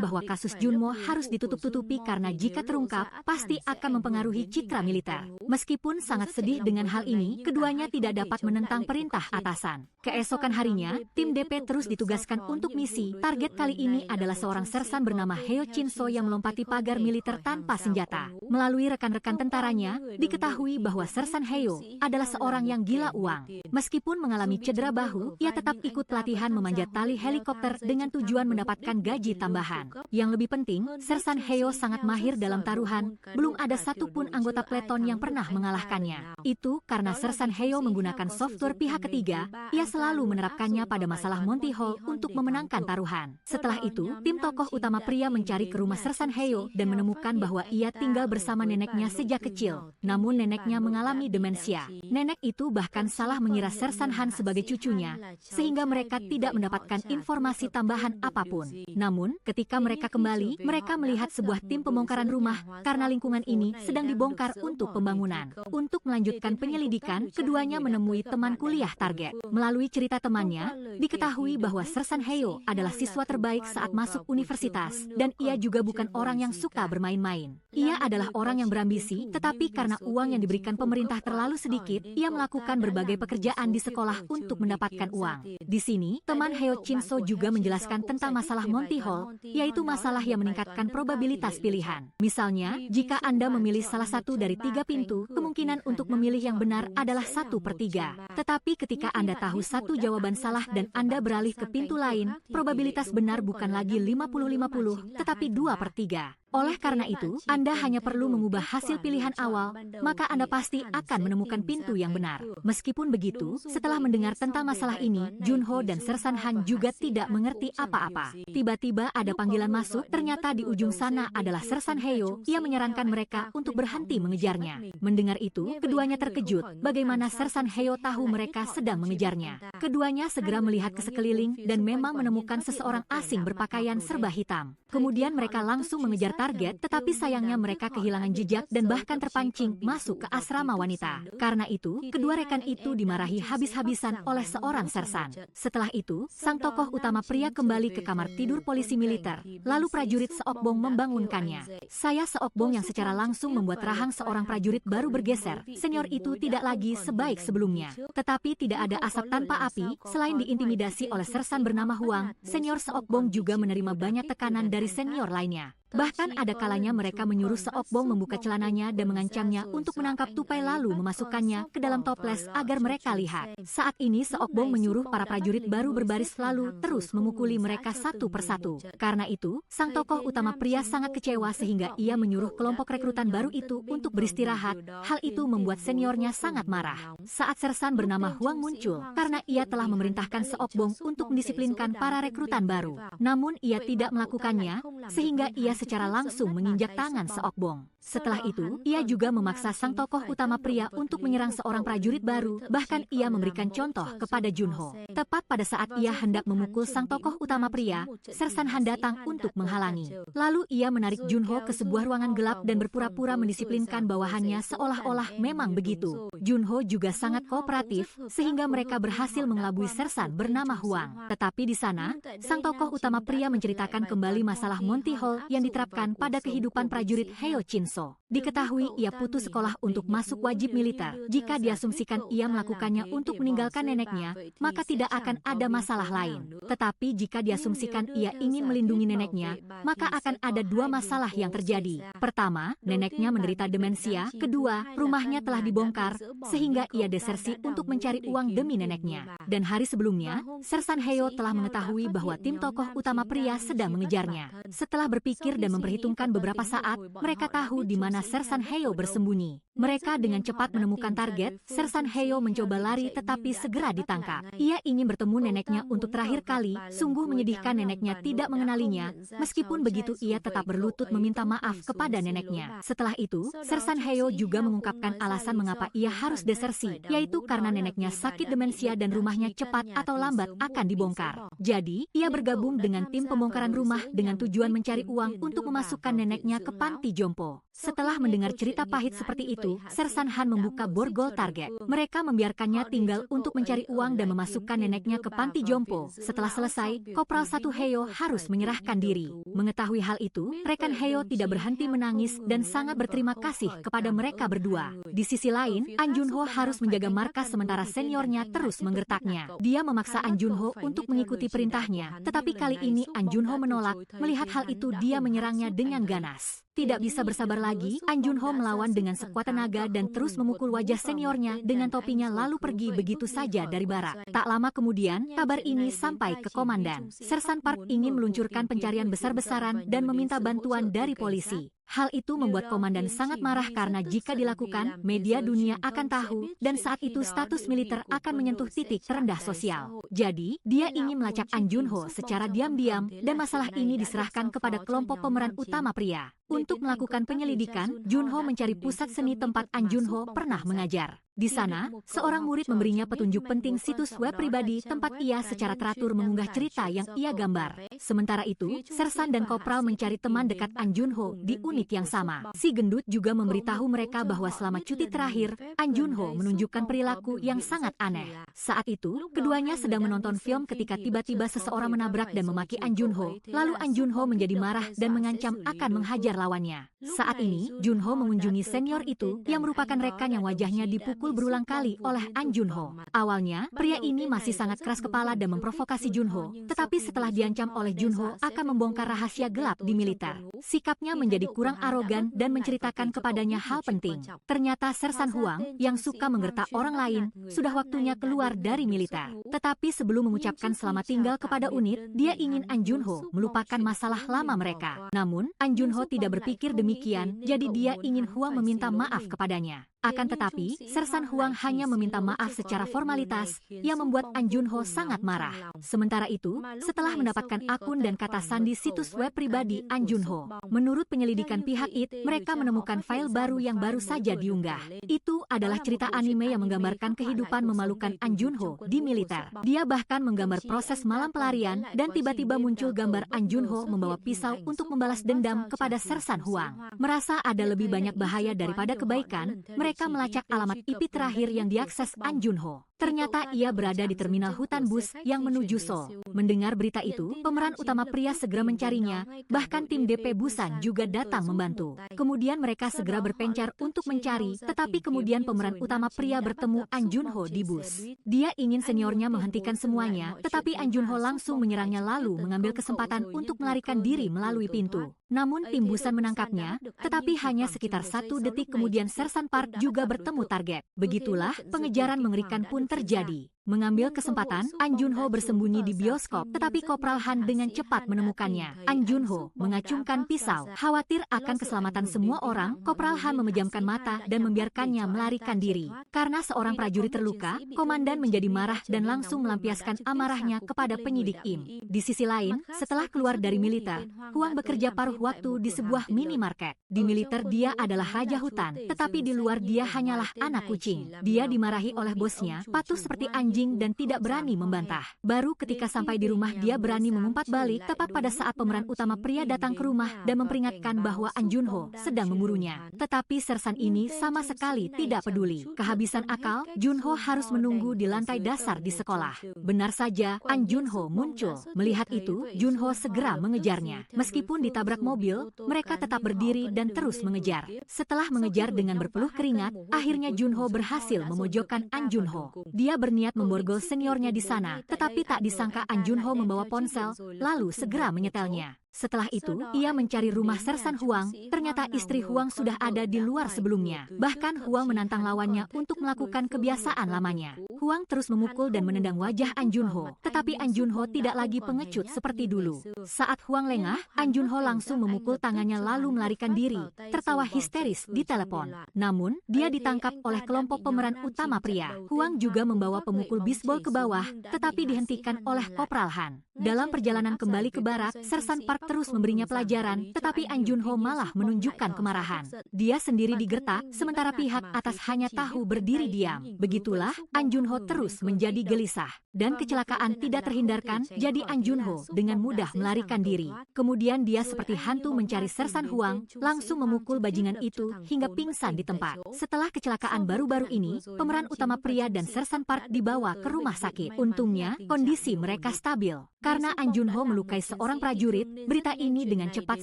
bahwa kasus Junmo harus ditutup-tutupi karena jika terungkap, pasti akan mempengaruhi citra militer. Meskipun sangat sedih dengan hal ini, keduanya tidak dapat menentang perintah atasan. Keesokan harinya, tim DP terus ditugaskan untuk misi. Target kali ini adalah seorang sersan bernama Heo Chin-so yang melompati pagar militer tanpa senjata. Melalui rekan-rekan tentaranya, diketahui bahwa Sersan Heo adalah seorang yang gila uang. Meskipun mengalami cedera bahu, ia tetap ikut pelatihan memanjat tali helikopter dengan tujuan mendapatkan gaji tambahan. Yang lebih penting, Sersan Heo sangat mahir dalam taruhan, belum ada satupun anggota peleton yang pernah mengalahkannya. Itu karena Sersan Heo menggunakan software pihak ketiga, ia selalu menerapkannya pada masalah Monty Hall untuk memenangkan taruhan. Setelah itu, tim tokoh utama pria mencari ke rumah Sersan Heo dan menemukan bahwa ia tinggal bersama neneknya sejak kecil. Namun neneknya mengalami demensia. Nenek itu bahkan salah mengira Sersan Han sebagai cucunya, sehingga mereka tidak mendapatkan informasi tambahan apapun. Namun, ketika mereka kembali, mereka melihat sebuah tim pembongkaran rumah karena lingkungan ini sedang dibongkar untuk pembangunan. Untuk melanjutkan penyelidikan, keduanya menemui teman kuliah target. Melalui cerita temannya, diketahui bahwa Sersan Heo adalah siswa terbaik saat masuk universitas, dan ia juga bukan orang yang suka bermain-main. Ia adalah orang yang berambisi, tetapi karena uang yang diberikan pemerintah terlalu sedikit, ia melakukan berbagai pekerjaan di sekolah untuk mendapatkan uang. Di sini, teman Heo Chin-so juga menjelaskan tentang masalah Monty Hall, yaitu masalah yang meningkatkan probabilitas pilihan. Misalnya, jika Anda memilih salah satu dari 3 pintu, kemungkinan untuk memilih yang benar adalah 1/3. Tetapi ketika Anda tahu satu jawaban salah dan Anda beralih ke pintu lain, probabilitas benar bukan lagi 50-50, tetapi 2/3. Oleh karena itu, Anda hanya perlu mengubah hasil pilihan awal, maka Anda pasti akan menemukan pintu yang benar. Meskipun begitu, setelah mendengar tentang masalah ini, Junho dan Sersan Han juga tidak mengerti apa-apa. Tiba-tiba ada panggilan masuk, ternyata di ujung sana adalah Sersan Heo. Ia menyarankan mereka untuk berhenti mengejarnya. Mendengar itu, keduanya terkejut bagaimana Sersan Heo tahu mereka sedang mengejarnya. Keduanya segera melihat ke sekeliling dan memang menemukan seseorang asing berpakaian serba hitam. Kemudian mereka langsung mengejar target, tetapi sayangnya mereka kehilangan jejak dan bahkan terpancing masuk ke asrama wanita. Karena itu, kedua rekan itu dimarahi habis-habisan oleh seorang sersan. Setelah itu, sang tokoh utama pria kembali ke kamar tidur polisi militer, lalu prajurit Seokbong membangunkannya. Saya Seokbong yang secara langsung membuat rahang seorang prajurit baru bergeser. Senior itu tidak lagi sebaik sebelumnya. Tetapi tidak ada asap tanpa api, selain diintimidasi oleh sersan bernama Huang, senior Seokbong juga menerima banyak tekanan dari senior lainnya. Bahkan ada kalanya mereka menyuruh Seokbong membuka celananya dan mengancamnya untuk menangkap tupai lalu memasukkannya ke dalam toples agar mereka lihat. Saat ini Seokbong menyuruh para prajurit baru berbaris lalu terus memukuli mereka satu persatu. Karena itu, sang tokoh utama pria sangat kecewa sehingga ia menyuruh kelompok rekrutan baru itu untuk beristirahat. Hal itu membuat seniornya sangat marah. Saat sersan bernama Huang muncul, karena ia telah memerintahkan Seokbong untuk mendisiplinkan para rekrutan baru. Namun ia tidak melakukannya, sehingga ia secara langsung menginjak tangan Seokbong. Setelah itu, ia juga memaksa sang tokoh utama pria untuk menyerang seorang prajurit baru, bahkan ia memberikan contoh kepada Junho. Tepat pada saat ia hendak memukul sang tokoh utama pria, Sersan Han datang untuk menghalangi. Lalu ia menarik Junho ke sebuah ruangan gelap dan berpura-pura mendisiplinkan bawahannya seolah-olah memang begitu. Junho juga sangat kooperatif, sehingga mereka berhasil mengelabui Sersan bernama Huang. Tetapi di sana, sang tokoh utama pria menceritakan kembali masalah Monty Hall yang diterapkan pada kehidupan prajurit Heo Chinso. Diketahui ia putus sekolah untuk masuk wajib militer. Jika diasumsikan ia melakukannya untuk meninggalkan neneknya, maka tidak akan ada masalah lain. Tetapi jika diasumsikan ia ingin melindungi neneknya, maka akan ada dua masalah yang terjadi. Pertama, neneknya menderita demensia. Kedua, rumahnya telah dibongkar, sehingga ia desersi untuk mencari uang demi neneknya. Dan hari sebelumnya, Sersan Heo telah mengetahui bahwa tim tokoh utama pria sedang mengejarnya. Setelah berpikir dan memperhitungkan beberapa saat, mereka tahu di mana Sersan Heo bersembunyi. Mereka dengan cepat menemukan target. Sersan Heo mencoba lari tetapi segera ditangkap. Ia ingin bertemu neneknya untuk terakhir kali. Sungguh menyedihkan neneknya tidak mengenalinya. Meskipun begitu ia tetap berlutut meminta maaf kepada neneknya. Setelah itu, Sersan Heo juga mengungkapkan alasan mengapa ia harus desersi, yaitu karena neneknya sakit demensia dan rumahnya cepat atau lambat akan dibongkar. Jadi, ia bergabung dengan tim pembongkaran rumah dengan tujuan mencari uang untuk memasukkan neneknya ke panti jompo. Setelah mendengar cerita pahit seperti itu, Sersan Han membuka borgol target. Mereka membiarkannya tinggal untuk mencari uang dan memasukkan neneknya ke panti jompo. Setelah selesai, Kopral 1 Heo harus menyerahkan diri. Mengetahui hal itu, rekan Heo tidak berhenti menangis dan sangat berterima kasih kepada mereka berdua. Di sisi lain, An Junho harus menjaga markas sementara seniornya terus menggertaknya. Dia memaksa An Junho untuk mengikuti perintahnya, tetapi kali ini An Junho menolak. Melihat hal itu, dia menyerangnya dengan ganas. Tidak bisa bersabar lagi, An Junho melawan dengan sekuat tenaga dan terus memukul wajah seniornya dengan topinya lalu pergi begitu saja dari barak. Tak lama kemudian, kabar ini sampai ke komandan. Sersan Park ingin meluncurkan pencarian besar-besaran dan meminta bantuan dari polisi. Hal itu membuat komandan sangat marah karena jika dilakukan, media dunia akan tahu dan saat itu status militer akan menyentuh titik terendah sosial. Jadi, dia ingin melacak An Junho secara diam-diam dan masalah ini diserahkan kepada kelompok pemeran utama pria. Untuk melakukan penyelidikan, Junho mencari pusat seni tempat An Junho pernah mengajar. Di sana, seorang murid memberinya petunjuk penting situs web pribadi tempat ia secara teratur mengunggah cerita yang ia gambar. Sementara itu, Sersan dan Kopral mencari teman dekat An Junho di unit yang sama. Si gendut juga memberitahu mereka bahwa selama cuti terakhir, An Junho menunjukkan perilaku yang sangat aneh. Saat itu, keduanya sedang menonton film ketika tiba-tiba seseorang menabrak dan memaki An Junho. Lalu An Junho menjadi marah dan mengancam akan menghajar lawannya. Saat ini, Junho mengunjungi senior itu yang merupakan rekan yang wajahnya dipukul berulang kali oleh An Junho. Awalnya, pria ini masih sangat keras kepala dan memprovokasi Junho, tetapi setelah diancam oleh Junho akan membongkar rahasia gelap di militer, sikapnya menjadi kurang arogan dan menceritakan kepadanya hal penting. Ternyata Sersan Huang, yang suka menggertak orang lain, sudah waktunya keluar dari militer. Tetapi sebelum mengucapkan selamat tinggal kepada unit, dia ingin An Junho melupakan masalah lama mereka. Namun, An Junho tidak berpikir demikian, jadi dia ingin Huang meminta maaf kepadanya. Akan tetapi, Sersan Huang hanya meminta maaf secara formalitas, yang membuat An Junho sangat marah. Sementara itu, setelah mendapatkan akun dan kata sandi situs web pribadi An Junho, menurut penyelidikan pihak IT, mereka menemukan file baru yang baru saja diunggah. Itu adalah cerita anime yang menggambarkan kehidupan memalukan An Junho di militer. Dia bahkan menggambar proses malam pelarian, dan tiba-tiba muncul gambar An Junho membawa pisau untuk membalas dendam kepada Sersan Huang. Merasa ada lebih banyak bahaya daripada kebaikan, mereka melacak alamat IP terakhir yang diakses An Junho. Ternyata ia berada di terminal hutan bus yang menuju Seoul. Mendengar berita itu, pemeran utama pria segera mencarinya, bahkan tim DP Busan juga datang membantu. Kemudian mereka segera berpencar untuk mencari, tetapi kemudian pemeran utama pria bertemu An Junho di bus. Dia ingin seniornya menghentikan semuanya, tetapi An Junho langsung menyerangnya lalu mengambil kesempatan untuk melarikan diri melalui pintu. Namun tim Busan menangkapnya, tetapi hanya sekitar 1 detik kemudian Sersan Park juga bertemu target. Begitulah, pengejaran mengerikan pun terjadi. Mengambil kesempatan, An Junho bersembunyi di bioskop, tetapi Kopral Han dengan cepat menemukannya. An Junho mengacungkan pisau. Khawatir akan keselamatan semua orang, Kopral Han memejamkan mata dan membiarkannya melarikan diri. Karena seorang prajurit terluka, komandan menjadi marah dan langsung melampiaskan amarahnya kepada penyidik Im. Di sisi lain, setelah keluar dari militer, Huang bekerja paruh waktu di sebuah minimarket. Di militer dia adalah raja hutan, tetapi di luar dia hanyalah anak kucing. Dia dimarahi oleh bosnya, patuh seperti anjing dan tidak berani membantah. Baru ketika sampai di rumah dia berani mengumpat balik tepat pada saat pemeran utama pria datang ke rumah dan memperingatkan bahwa An Junho sedang memburunya. Tetapi Sersan ini sama sekali tidak peduli. Kehabisan akal, Junho harus menunggu di lantai dasar di sekolah. Benar saja, An Junho muncul. Melihat itu, Junho segera mengejarnya. Meskipun ditabrak mobil, mereka tetap berdiri dan terus mengejar. Setelah mengejar dengan berpeluh keringat, akhirnya Junho berhasil memojokkan An Junho. Dia berniat memborgol seniornya di sana, tetapi tak disangka An Junho membawa ponsel, lalu segera menyetelnya. Setelah itu, ia mencari rumah Sersan Huang, ternyata istri Huang sudah ada di luar sebelumnya. Bahkan Huang menantang lawannya untuk melakukan kebiasaan lamanya. Huang terus memukul dan menendang wajah An Junho, tetapi An Junho tidak lagi pengecut seperti dulu. Saat Huang lengah, An Junho langsung memukul tangannya lalu melarikan diri, tertawa histeris di telepon. Namun, dia ditangkap oleh kelompok pemeran utama pria. Huang juga membawa pemukul bisbol ke bawah, tetapi dihentikan oleh Kopral Han. Dalam perjalanan kembali ke barak, Sersan Park terus memberinya pelajaran, tetapi An Junho malah menunjukkan kemarahan. Dia sendiri digertak, sementara pihak atas hanya tahu berdiri diam. Begitulah, An Junho terus menjadi gelisah. Dan kecelakaan tidak terhindarkan, jadi An Junho dengan mudah melarikan diri. Kemudian dia seperti hantu mencari Sersan Huang, langsung memukul bajingan itu hingga pingsan di tempat. Setelah kecelakaan baru-baru ini, pemeran utama pria dan Sersan Park dibawa ke rumah sakit. Untungnya, kondisi mereka stabil. Karena An Junho melukai seorang prajurit, berita ini dengan cepat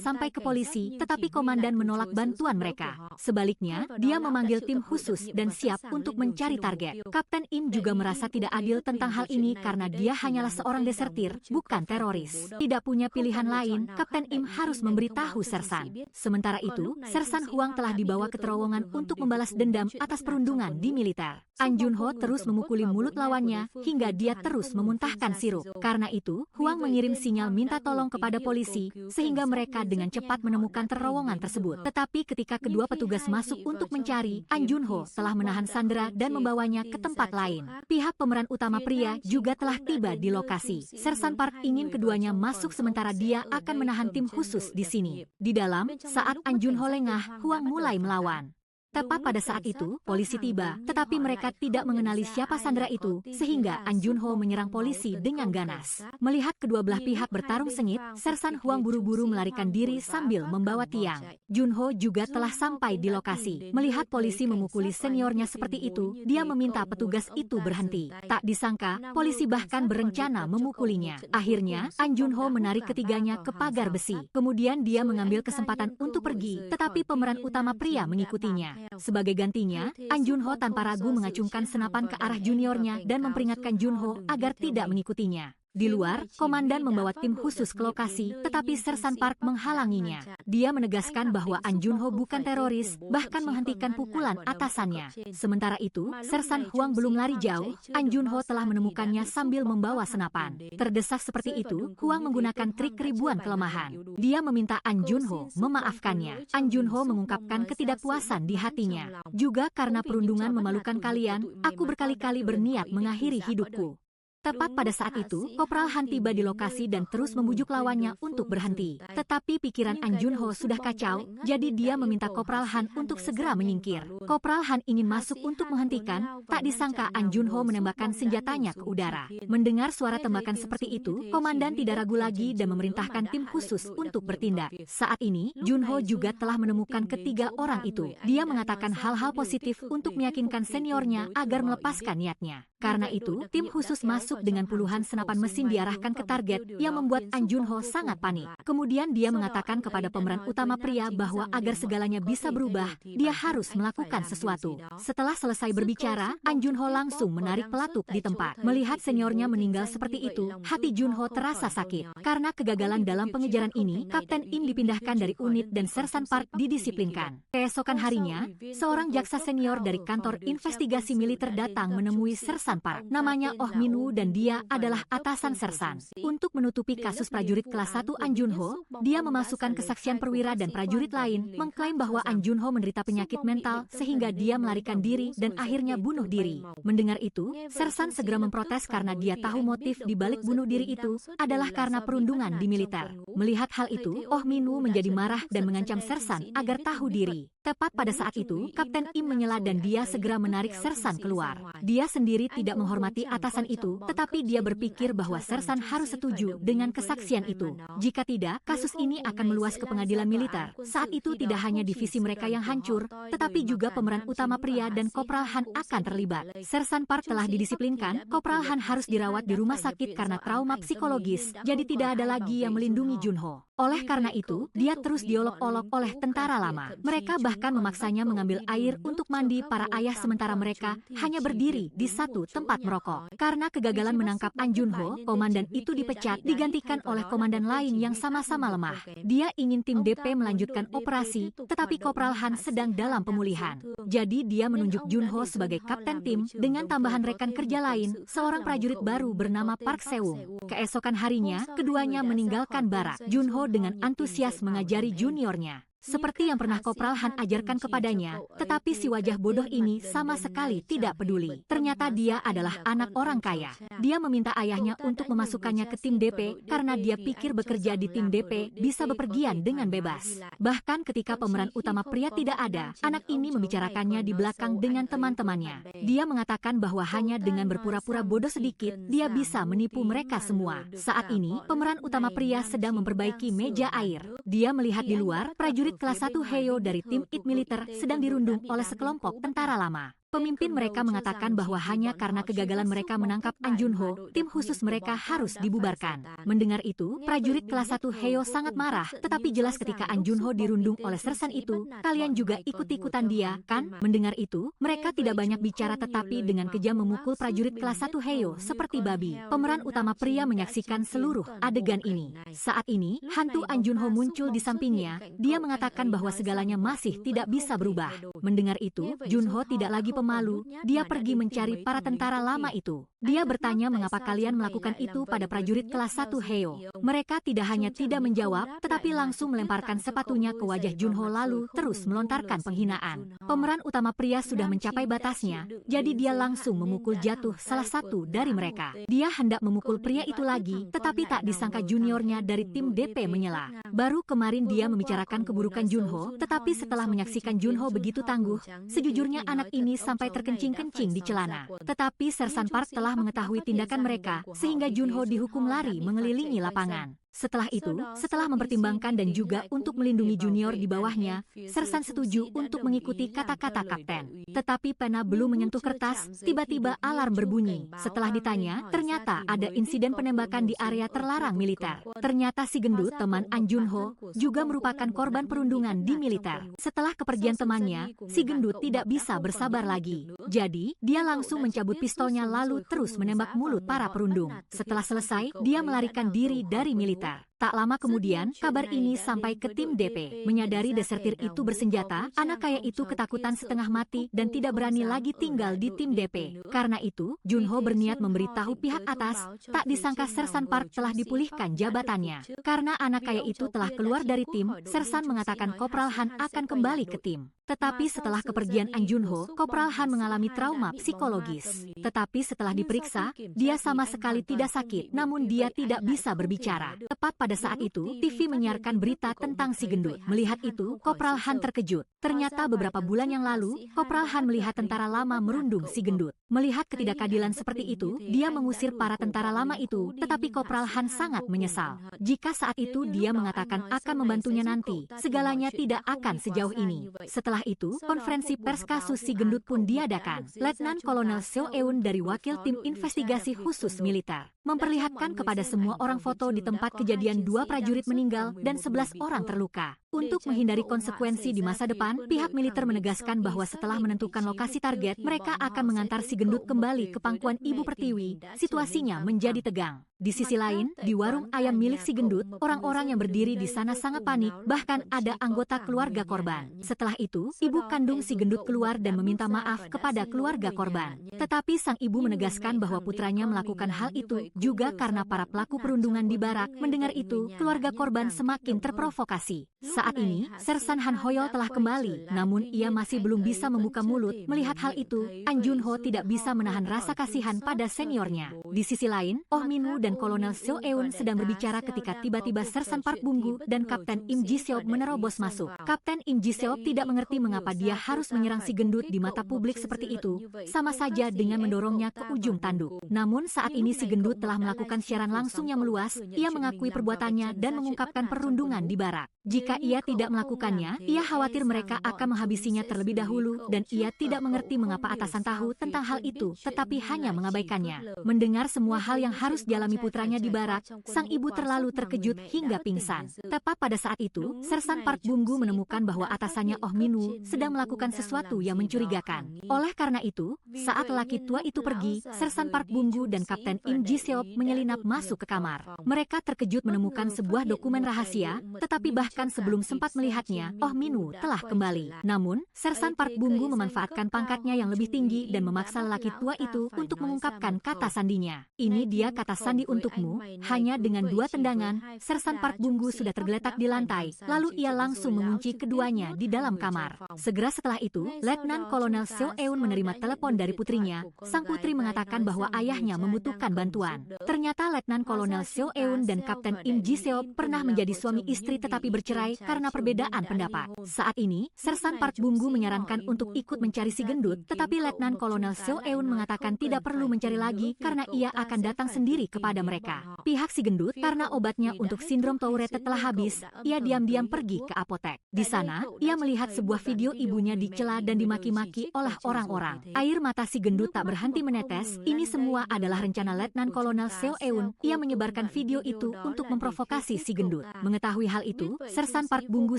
sampai ke polisi, tetapi komandan menolak bantuan mereka. Sebaliknya, dia memanggil tim khusus dan siap untuk mencari target. Kapten Im juga merasa tidak adil tentang hal ini karena dia hanyalah seorang desertir, bukan teroris. Tidak punya pilihan lain, Kapten Im harus memberitahu Sersan. Sementara itu, Sersan Huang telah dibawa ke terowongan untuk membalas dendam atas perundungan di militer. An Junho terus memukuli mulut lawannya hingga dia terus memuntahkan sirup. Karena itu, Huang mengirim sinyal minta tolong kepada polisi, sehingga mereka dengan cepat menemukan terowongan tersebut. Tetapi ketika kedua petugas masuk untuk mencari, An Junho telah menahan Sandra dan membawanya ke tempat lain. Pihak pemeran utama pria juga telah tiba di lokasi. Sersan Park ingin keduanya masuk sementara dia akan menahan tim khusus di sini. Di dalam, saat An Junho lengah, Huang mulai melawan. Tepat pada saat itu, polisi tiba, tetapi mereka tidak mengenali siapa Sandra itu, sehingga An Junho menyerang polisi dengan ganas. Melihat kedua belah pihak bertarung sengit, Sersan Huang buru-buru melarikan diri sambil membawa tiang. Junho juga telah sampai di lokasi. Melihat polisi memukuli seniornya seperti itu, dia meminta petugas itu berhenti. Tak disangka, polisi bahkan berencana memukulinya. Akhirnya, An Junho menarik ketiganya ke pagar besi. Kemudian dia mengambil kesempatan untuk pergi, tetapi pemeran utama pria mengikutinya. Sebagai gantinya, An Junho tanpa ragu mengacungkan senapan ke arah juniornya dan memperingatkan Junho agar tidak mengikutinya. Di luar, komandan membawa tim khusus ke lokasi, tetapi Sersan Park menghalanginya. Dia menegaskan bahwa An Junho bukan teroris, bahkan menghentikan pukulan atasannya. Sementara itu, Sersan Huang belum lari jauh, An Junho telah menemukannya sambil membawa senapan. Terdesak seperti itu, Huang menggunakan trik ribuan kelemahan. Dia meminta An Junho memaafkannya. An Junho mengungkapkan ketidakpuasan di hatinya. Juga karena perundungan memalukan kalian, aku berkali-kali berniat mengakhiri hidupku. Tepat pada saat itu, Kopral Han tiba di lokasi dan terus membujuk lawannya untuk berhenti. Tetapi pikiran An Junho sudah kacau, jadi dia meminta Kopral Han untuk segera menyingkir. Kopral Han ingin masuk untuk menghentikan, tak disangka An Junho menembakkan senjatanya ke udara. Mendengar suara tembakan seperti itu, komandan tidak ragu lagi dan memerintahkan tim khusus untuk bertindak. Saat ini, Junho juga telah menemukan ketiga orang itu. Dia mengatakan hal-hal positif untuk meyakinkan seniornya agar melepaskan niatnya. Karena itu, tim khusus masuk dengan puluhan senapan mesin diarahkan ke target yang membuat An Junho sangat panik. Kemudian dia mengatakan kepada pemeran utama pria bahwa agar segalanya bisa berubah, dia harus melakukan sesuatu. Setelah selesai berbicara, An Junho langsung menarik pelatuk di tempat. Melihat seniornya meninggal seperti itu, hati Junho terasa sakit. Karena kegagalan dalam pengejaran ini, Kapten Im dipindahkan dari unit dan Sersan Park didisiplinkan. Keesokan harinya, seorang jaksa senior dari kantor investigasi militer datang menemui Sersan Park. Namanya Oh Min-woo dan dia adalah atasan Sersan. Untuk menutupi kasus prajurit kelas 1 An Junho, dia memasukkan kesaksian perwira dan prajurit lain, mengklaim bahwa An Junho menderita penyakit mental sehingga dia melarikan diri dan akhirnya bunuh diri. Mendengar itu, Sersan segera memprotes karena dia tahu motif di balik bunuh diri itu adalah karena perundungan di militer. Melihat hal itu, Oh Min-woo menjadi marah dan mengancam Sersan agar tahu diri. Tepat pada saat itu, Kapten Im menyela dan dia segera menarik Sersan keluar. Dia sendiri tidak menghormati atasan itu, tetapi dia berpikir bahwa Sersan harus setuju dengan kesaksian itu. Jika tidak, kasus ini akan meluas ke pengadilan militer. Saat itu tidak hanya divisi mereka yang hancur, tetapi juga pemeran utama pria dan Kopral Han akan terlibat. Sersan Park telah didisiplinkan, Kopral Han harus dirawat di rumah sakit karena trauma psikologis, jadi tidak ada lagi yang melindungi Junho. Oleh karena itu, dia terus diolok-olok oleh tentara lama. Mereka bahkan memaksanya mengambil air untuk mandi para ayah sementara mereka hanya berdiri di satu tempat merokok. Karena kegagalan menangkap An Junho, komandan itu dipecat digantikan oleh komandan lain yang sama-sama lemah. Dia ingin tim DP melanjutkan operasi, tetapi Kopral Han sedang dalam pemulihan. Jadi dia menunjuk Junho sebagai kapten tim dengan tambahan rekan kerja lain, seorang prajurit baru bernama Park Sewung. Keesokan harinya, keduanya meninggalkan barak. Junho dengan antusias mengajari juniornya. Seperti yang pernah Kopral Han ajarkan kepadanya, tetapi si wajah bodoh ini sama sekali tidak peduli. Ternyata dia adalah anak orang kaya. Dia meminta ayahnya untuk memasukkannya ke tim DP karena dia pikir bekerja di tim DP bisa bepergian dengan bebas. Bahkan ketika pemeran utama pria tidak ada, anak ini membicarakannya di belakang dengan teman-temannya. Dia mengatakan bahwa hanya dengan berpura-pura bodoh sedikit, dia bisa menipu mereka semua. Saat ini, pemeran utama pria sedang memperbaiki meja air. Dia melihat di luar, prajurit kelas 1 Heo dari tim IT militer sedang dirundung oleh sekelompok tentara lama. Pemimpin mereka mengatakan bahwa hanya karena kegagalan mereka menangkap An Junho, tim khusus mereka harus dibubarkan. Mendengar itu, prajurit kelas 1 Heo sangat marah, tetapi jelas ketika An Junho dirundung oleh sersan itu, kalian juga ikut-ikutan dia, kan? Mendengar itu, mereka tidak banyak bicara tetapi dengan kejam memukul prajurit kelas 1 Heo seperti babi. Pemeran utama pria menyaksikan seluruh adegan ini. Saat ini, hantu An Junho muncul di sampingnya, dia mengatakan bahwa segalanya masih tidak bisa berubah. Mendengar itu, Junho tidak lagi malu, dia pergi mencari para tentara lama itu. Dia bertanya mengapa kalian melakukan itu pada prajurit kelas 1 Heo. Mereka tidak hanya tidak menjawab, tetapi langsung melemparkan sepatunya ke wajah Junho lalu terus melontarkan penghinaan. Pemeran utama pria sudah mencapai batasnya, jadi dia langsung memukul jatuh salah satu dari mereka. Dia hendak memukul pria itu lagi, tetapi tak disangka juniornya dari tim DP menyela. Baru kemarin dia membicarakan keburukan Junho, tetapi setelah menyaksikan Junho begitu tangguh, sejujurnya anak ini sampai terkencing-kencing di celana. Tetapi Sersan Park telah mengetahui tindakan mereka, sehingga Junho dihukum lari mengelilingi lapangan. Setelah itu, setelah mempertimbangkan dan juga untuk melindungi junior di bawahnya, Sersan setuju untuk mengikuti kata-kata kapten. Tetapi pena belum menyentuh kertas, tiba-tiba alarm berbunyi. Setelah ditanya, ternyata ada insiden penembakan di area terlarang militer. Ternyata si gendut, teman An Junho, juga merupakan korban perundungan di militer. Setelah kepergian temannya, si gendut tidak bisa bersabar lagi. Jadi, dia langsung mencabut pistolnya lalu terus menembak mulut para perundung. Setelah selesai, dia melarikan diri dari militer. Tak lama kemudian, kabar ini sampai ke tim DP. Menyadari desertir itu bersenjata, anak kaya itu ketakutan setengah mati dan tidak berani lagi tinggal di tim DP. Karena itu, Junho berniat memberitahu pihak atas, tak disangka Sersan Park telah dipulihkan jabatannya. Karena anak kaya itu telah keluar dari tim, Sersan mengatakan Kopral Han akan kembali ke tim. Tetapi setelah kepergian An Junho, Kopral Han mengalami trauma psikologis. Tetapi setelah diperiksa, dia sama sekali tidak sakit, namun dia tidak bisa berbicara. Tepat pada saat itu, TV menyiarkan berita tentang si gendut. Melihat itu, Kopral Han terkejut. Ternyata beberapa bulan yang lalu, Kopral Han melihat tentara lama merundung si gendut. Melihat ketidakadilan seperti itu, dia mengusir para tentara lama itu, tetapi Kopral Han sangat menyesal. Jika saat itu dia mengatakan akan membantunya nanti, segalanya tidak akan sejauh ini. Setelah itu, konferensi pers kasus si gendut pun diadakan. Letnan Kolonel Seo Eun dari Wakil Tim Investigasi Khusus Militer memperlihatkan kepada semua orang foto di tempat kejadian 2 prajurit meninggal dan 11 orang terluka. Untuk menghindari konsekuensi di masa depan, pihak militer menegaskan bahwa setelah menentukan lokasi target, mereka akan mengantar si gendut kembali ke pangkuan Ibu Pertiwi. Situasinya menjadi tegang. Di sisi lain, di warung ayam milik si gendut, orang-orang yang berdiri di sana sangat panik, bahkan ada anggota keluarga korban. Setelah itu, ibu kandung si gendut keluar dan meminta maaf kepada keluarga korban. Tetapi sang ibu menegaskan bahwa putranya melakukan hal itu juga karena para pelaku perundungan di barak. Mendengar itu, keluarga korban semakin terprovokasi. Saat ini, Sersan Han Hoyol telah kembali, namun ia masih belum bisa membuka mulut. Melihat hal itu, An Junho tidak bisa menahan rasa kasihan pada seniornya. Di sisi lain, Oh Minwoo dan Kolonel Seo Eun sedang berbicara ketika tiba-tiba Sersan Park Bunggu dan Kapten Im Ji Seop menerobos masuk. Kapten Im Ji Seop tidak mengerti mengapa dia harus menyerang si gendut di mata publik seperti itu, sama saja dengan mendorongnya ke ujung tanduk. Namun saat ini si gendut telah melakukan siaran langsung yang meluas, ia mengakui perbuatannya dan mengungkapkan perundungan di barak. Jika ia tidak melakukannya, ia khawatir mereka akan menghabisinya terlebih dahulu dan ia tidak mengerti mengapa atasan tahu tentang hal itu, tetapi hanya mengabaikannya. Mendengar semua hal yang harus dialami putranya di barak, sang ibu terlalu terkejut hingga pingsan. Tepat pada saat itu, Sersan Park Bunggu menemukan bahwa atasannya Oh Minwoo sedang melakukan sesuatu yang mencurigakan. Oleh karena itu, saat lelaki tua itu pergi, Sersan Park Bunggu dan Kapten Im Ji Seop menyelinap masuk ke kamar. Mereka terkejut menemukan sebuah dokumen rahasia, tetapi bahkan sebelum sempat melihatnya, Oh Minwoo telah kembali. Namun, Sersan Park Bunggu memanfaatkan pangkatnya yang lebih tinggi dan memaksa lelaki tua itu untuk mengungkapkan kata sandinya. Ini dia kata sandi untukmu. Hanya dengan 2 tendangan, Sersan Park Bunggu sudah tergeletak di lantai, lalu ia langsung mengunci keduanya di dalam kamar. Segera setelah itu, Letnan Kolonel Seo Eun menerima telepon dari putrinya. Sang putri mengatakan bahwa ayahnya membutuhkan bantuan. Ternyata Letnan Kolonel Seo Eun dan Kapten Im Ji Seop pernah menjadi suami istri tetapi bercerai karena perbedaan pendapat. Saat ini, Sersan Park Bunggu menyarankan untuk ikut mencari si gendut, tetapi Letnan Kolonel Seo Eun mengatakan tidak perlu mencari lagi karena ia akan datang sendiri kepada mereka. Pihak si gendut, karena obatnya untuk sindrom Tourette telah habis, ia diam-diam pergi ke apotek. Di sana, ia melihat sebuah video ibunya dicela dan dimaki-maki oleh orang-orang. Air mata si gendut tak berhenti menetes. Ini semua adalah rencana Letnan Kolonel Seo Eun. Ia menyebarkan video itu untuk memprovokasi si gendut. Mengetahui hal itu, Sersan Park Bunggu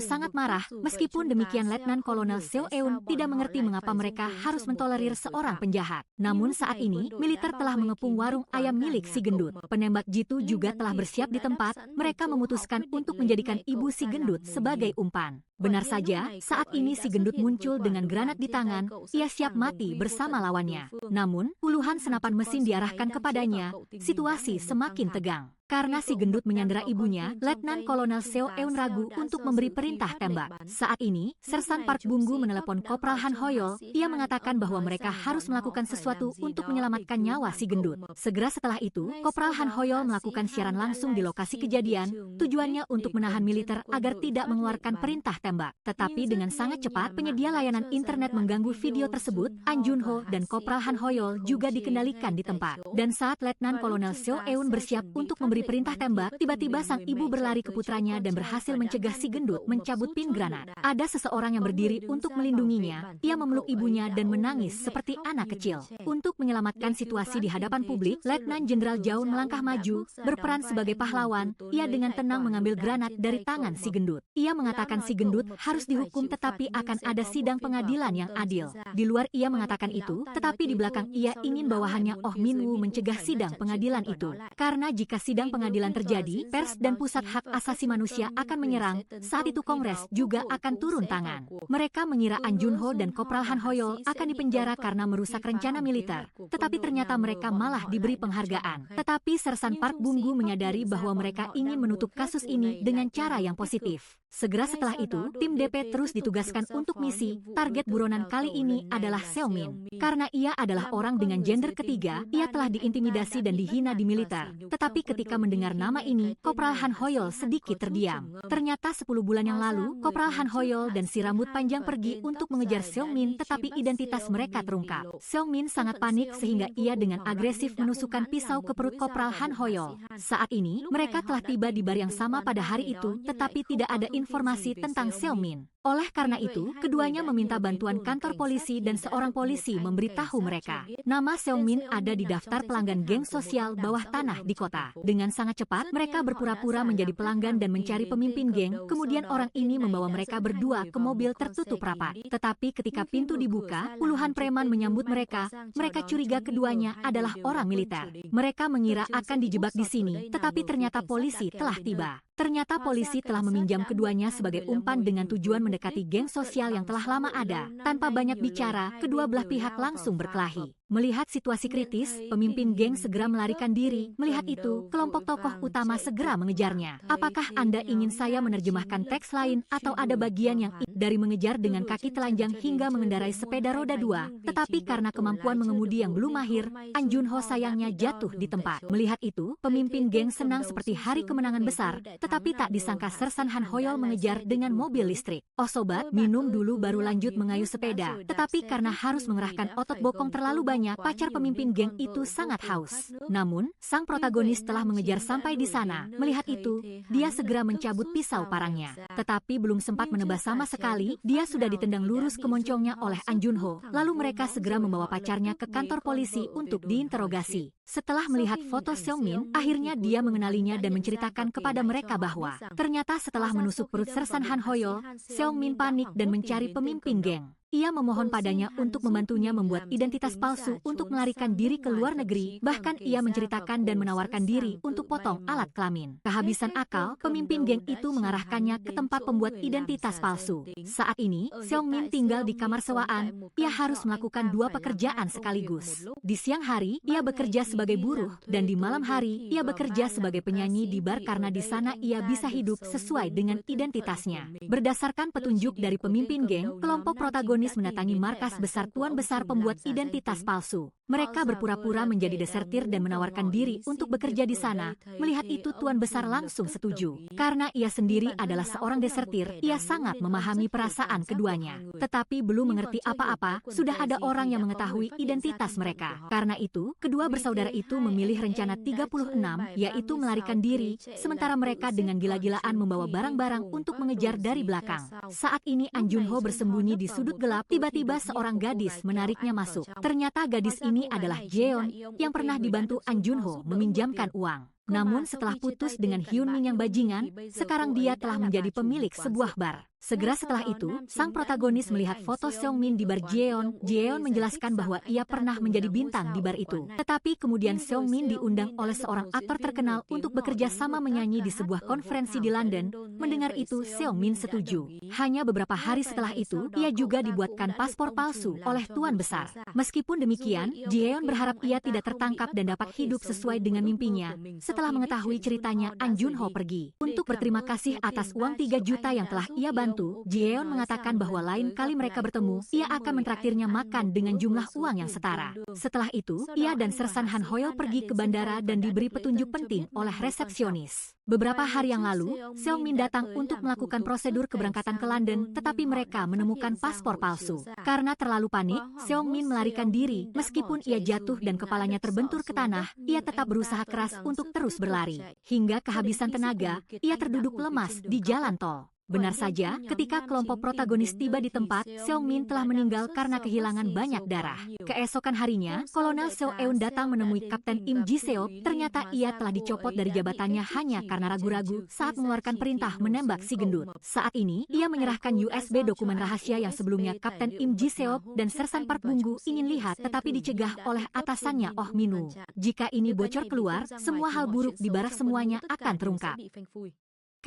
sangat marah. Meskipun demikian, Letnan Kolonel Seo Eun tidak mengerti mengapa mereka harus mentolerir seorang penjahat. Namun saat ini, militer telah mengepung warung ayam milik si gendut. Penembak jitu juga telah bersiap di tempat. Mereka memutuskan untuk menjadikan ibu si gendut sebagai umpan. Benar saja, saat ini si gendut muncul dengan granat di tangan. Ia siap mati bersama lawannya. Namun, puluhan senapan mesin diarahkan kepadanya. Situasi semakin tegang. Karena si gendut menyandera ibunya, Letnan Kolonel Seo Eun ragu untuk memberi perintah tembak. Saat ini, Sersan Park Bunggu menelepon Kopral Han Hoyol. Ia mengatakan bahwa mereka harus melakukan sesuatu untuk menyelamatkan nyawa si gendut. Segera setelah itu, Kopral Han Hoyol melakukan siaran langsung di lokasi kejadian. Tujuannya untuk menahan militer agar tidak mengeluarkan perintah tembak. Tetapi dengan sangat cepat, penyedia layanan internet mengganggu video tersebut. An Junho dan Kopral Han Hoyol juga dikendalikan di tempat. Dan saat Letnan Kolonel Seo Eun bersiap untuk memberi perintah tembak, tiba-tiba sang ibu berlari ke putranya dan berhasil mencegah si gendut mencabut pin granat. Ada seseorang yang berdiri untuk melindunginya. Ia memeluk ibunya dan menangis seperti anak kecil. Untuk menyelamatkan situasi di hadapan publik, Letnan Jenderal Jaun melangkah maju, berperan sebagai pahlawan. Ia dengan tenang mengambil granat dari tangan si gendut. Ia mengatakan si gendut harus dihukum tetapi akan ada sidang pengadilan yang adil. Di luar ia mengatakan itu, tetapi di belakang ia ingin bawahannya Oh Minwoo mencegah sidang pengadilan itu. Karena jika sidang pengadilan terjadi, pers dan pusat hak asasi manusia akan menyerang. Saat itu Kongres juga akan turun tangan. Mereka mengira An Junho dan Kopral Han Hoyol akan dipenjara karena merusak rencana militer. Tetapi ternyata mereka malah diberi penghargaan. Tetapi Sersan Park Bunggu menyadari bahwa mereka ingin menutup kasus ini dengan cara yang positif. Segera setelah itu, tim DP terus ditugaskan untuk misi. Target buronan kali ini adalah Seomin. Karena ia adalah orang dengan gender ketiga, ia telah diintimidasi dan dihina di militer. Tetapi ketika mendengar nama ini, Kopral Han Hoyol sedikit terdiam. Ternyata 10 bulan yang lalu, Kopral Han Hoyol dan si rambut panjang pergi untuk mengejar Seomin, tetapi identitas mereka terungkap. Seomin sangat panik sehingga ia dengan agresif menusukkan pisau ke perut Kopral Han Hoyol. Saat ini, mereka telah tiba di bar yang sama pada hari itu, tetapi tidak ada informasi tentang Seomin. Oleh karena itu, keduanya meminta bantuan kantor polisi dan seorang polisi memberitahu mereka. Nama Seomin ada di daftar pelanggan geng sosial bawah tanah di kota. Dengan sangat cepat, mereka berpura-pura menjadi pelanggan dan mencari pemimpin geng, kemudian orang ini membawa mereka berdua ke mobil tertutup rapat. Tetapi ketika pintu dibuka, puluhan preman menyambut mereka. Mereka curiga keduanya adalah orang militer. Mereka mengira akan dijebak di sini, tetapi ternyata polisi telah tiba. Ternyata polisi telah meminjam keduanya sebagai umpan dengan tujuan mendekati geng sosial yang telah lama ada. Tanpa banyak bicara, kedua belah pihak langsung berkelahi. Melihat situasi kritis, pemimpin geng segera melarikan diri. Melihat itu, kelompok tokoh utama segera mengejarnya. Apakah Anda ingin saya menerjemahkan teks lain atau ada bagian yang dari mengejar dengan kaki telanjang hingga mengendarai sepeda roda 2, tetapi karena kemampuan mengemudi yang belum mahir, An Junho sayangnya jatuh di tempat. Melihat itu, pemimpin geng senang seperti hari kemenangan besar, tetapi tak disangka Sersan Han Hoyol mengejar dengan mobil listrik. Oh sobat, minum dulu baru lanjut mengayuh sepeda. Tetapi karena harus mengerahkan otot bokong terlalu banyak, pacar pemimpin geng itu sangat haus. Namun, sang protagonis telah mengejar sampai di sana. Melihat itu, dia segera mencabut pisau parangnya. Tetapi belum sempat menebas sama sekali, dia sudah ditendang lurus ke moncongnya oleh An Junho. Lalu mereka segera membawa pacarnya ke kantor polisi untuk diinterogasi. Setelah melihat foto Seomin, akhirnya dia mengenalinya dan menceritakan kepada mereka bahwa ternyata setelah menusuk perut Sersan Han Hoyol, Seomin panik dan mencari pemimpin geng. Ia memohon padanya untuk membantunya membuat identitas palsu untuk melarikan diri ke luar negeri, bahkan ia menceritakan dan menawarkan diri untuk potong alat kelamin. Kehabisan akal, pemimpin geng itu mengarahkannya ke tempat pembuat identitas palsu. Saat ini, Seomin tinggal di kamar sewaan, ia harus melakukan 2 pekerjaan sekaligus. Di siang hari, ia bekerja sebagai buruh, dan di malam hari, ia bekerja sebagai penyanyi di bar karena di sana ia bisa hidup sesuai dengan identitasnya. Berdasarkan petunjuk dari pemimpin geng, kelompok protagonis mendatangi markas besar Tuan Besar pembuat identitas palsu. Mereka berpura-pura menjadi desertir dan menawarkan diri untuk bekerja di sana. Melihat itu Tuan Besar langsung setuju. Karena ia sendiri adalah seorang desertir, ia sangat memahami perasaan keduanya. Tetapi belum mengerti apa-apa, sudah ada orang yang mengetahui identitas mereka. Karena itu, kedua bersaudara itu memilih rencana 36, yaitu melarikan diri, sementara mereka dengan gila-gilaan membawa barang-barang untuk mengejar dari belakang. Saat ini An Junho bersembunyi di sudut gelap, tiba-tiba seorang gadis menariknya masuk. Ternyata gadis ini adalah Jeon, yang pernah dibantu An Junho meminjamkan uang. Namun setelah putus dengan Hyun Min yang bajingan, sekarang dia telah menjadi pemilik sebuah bar. Segera setelah itu, sang protagonis melihat foto Seong Min di bar Jeon. Jeon menjelaskan bahwa ia pernah menjadi bintang di bar itu. Tetapi kemudian Seong Min diundang oleh seorang aktor terkenal untuk bekerja sama menyanyi di sebuah konferensi di London. Mendengar itu, Seong Min setuju. Hanya beberapa hari setelah itu, ia juga dibuatkan paspor palsu oleh Tuan Besar. Meskipun demikian, Jeon berharap ia tidak tertangkap dan dapat hidup sesuai dengan mimpinya. Setelah mengetahui ceritanya, An Junho pergi. Untuk berterima kasih atas uang 3 juta yang telah ia bantu, Jeon mengatakan bahwa lain kali mereka bertemu, ia akan mentraktirnya makan dengan jumlah uang yang setara. Setelah itu, ia dan Sersan Han Hoyol pergi ke bandara dan diberi petunjuk penting oleh resepsionis. Beberapa hari yang lalu, Seong Min datang untuk melakukan prosedur keberangkatan ke London, tetapi mereka menemukan paspor palsu. Karena terlalu panik, Seong Min melarikan diri. Meskipun ia jatuh dan kepalanya terbentur ke tanah, ia tetap berusaha keras untuk terus berlari. Hingga kehabisan tenaga, ia terduduk lemas di jalan tol. Benar saja, ketika kelompok protagonis tiba di tempat, Seong Min telah meninggal karena kehilangan banyak darah. Keesokan harinya, Kolonel Seo Eun datang menemui Kapten Im Ji Seop. Ternyata ia telah dicopot dari jabatannya hanya karena ragu-ragu saat mengeluarkan perintah menembak si gendut. Saat ini, ia menyerahkan USB dokumen rahasia yang sebelumnya Kapten Im Ji Seop dan Sersan Park Bunggu ingin lihat tetapi dicegah oleh atasannya Oh Min-woo. Jika ini bocor keluar, semua hal buruk di barak semuanya akan terungkap.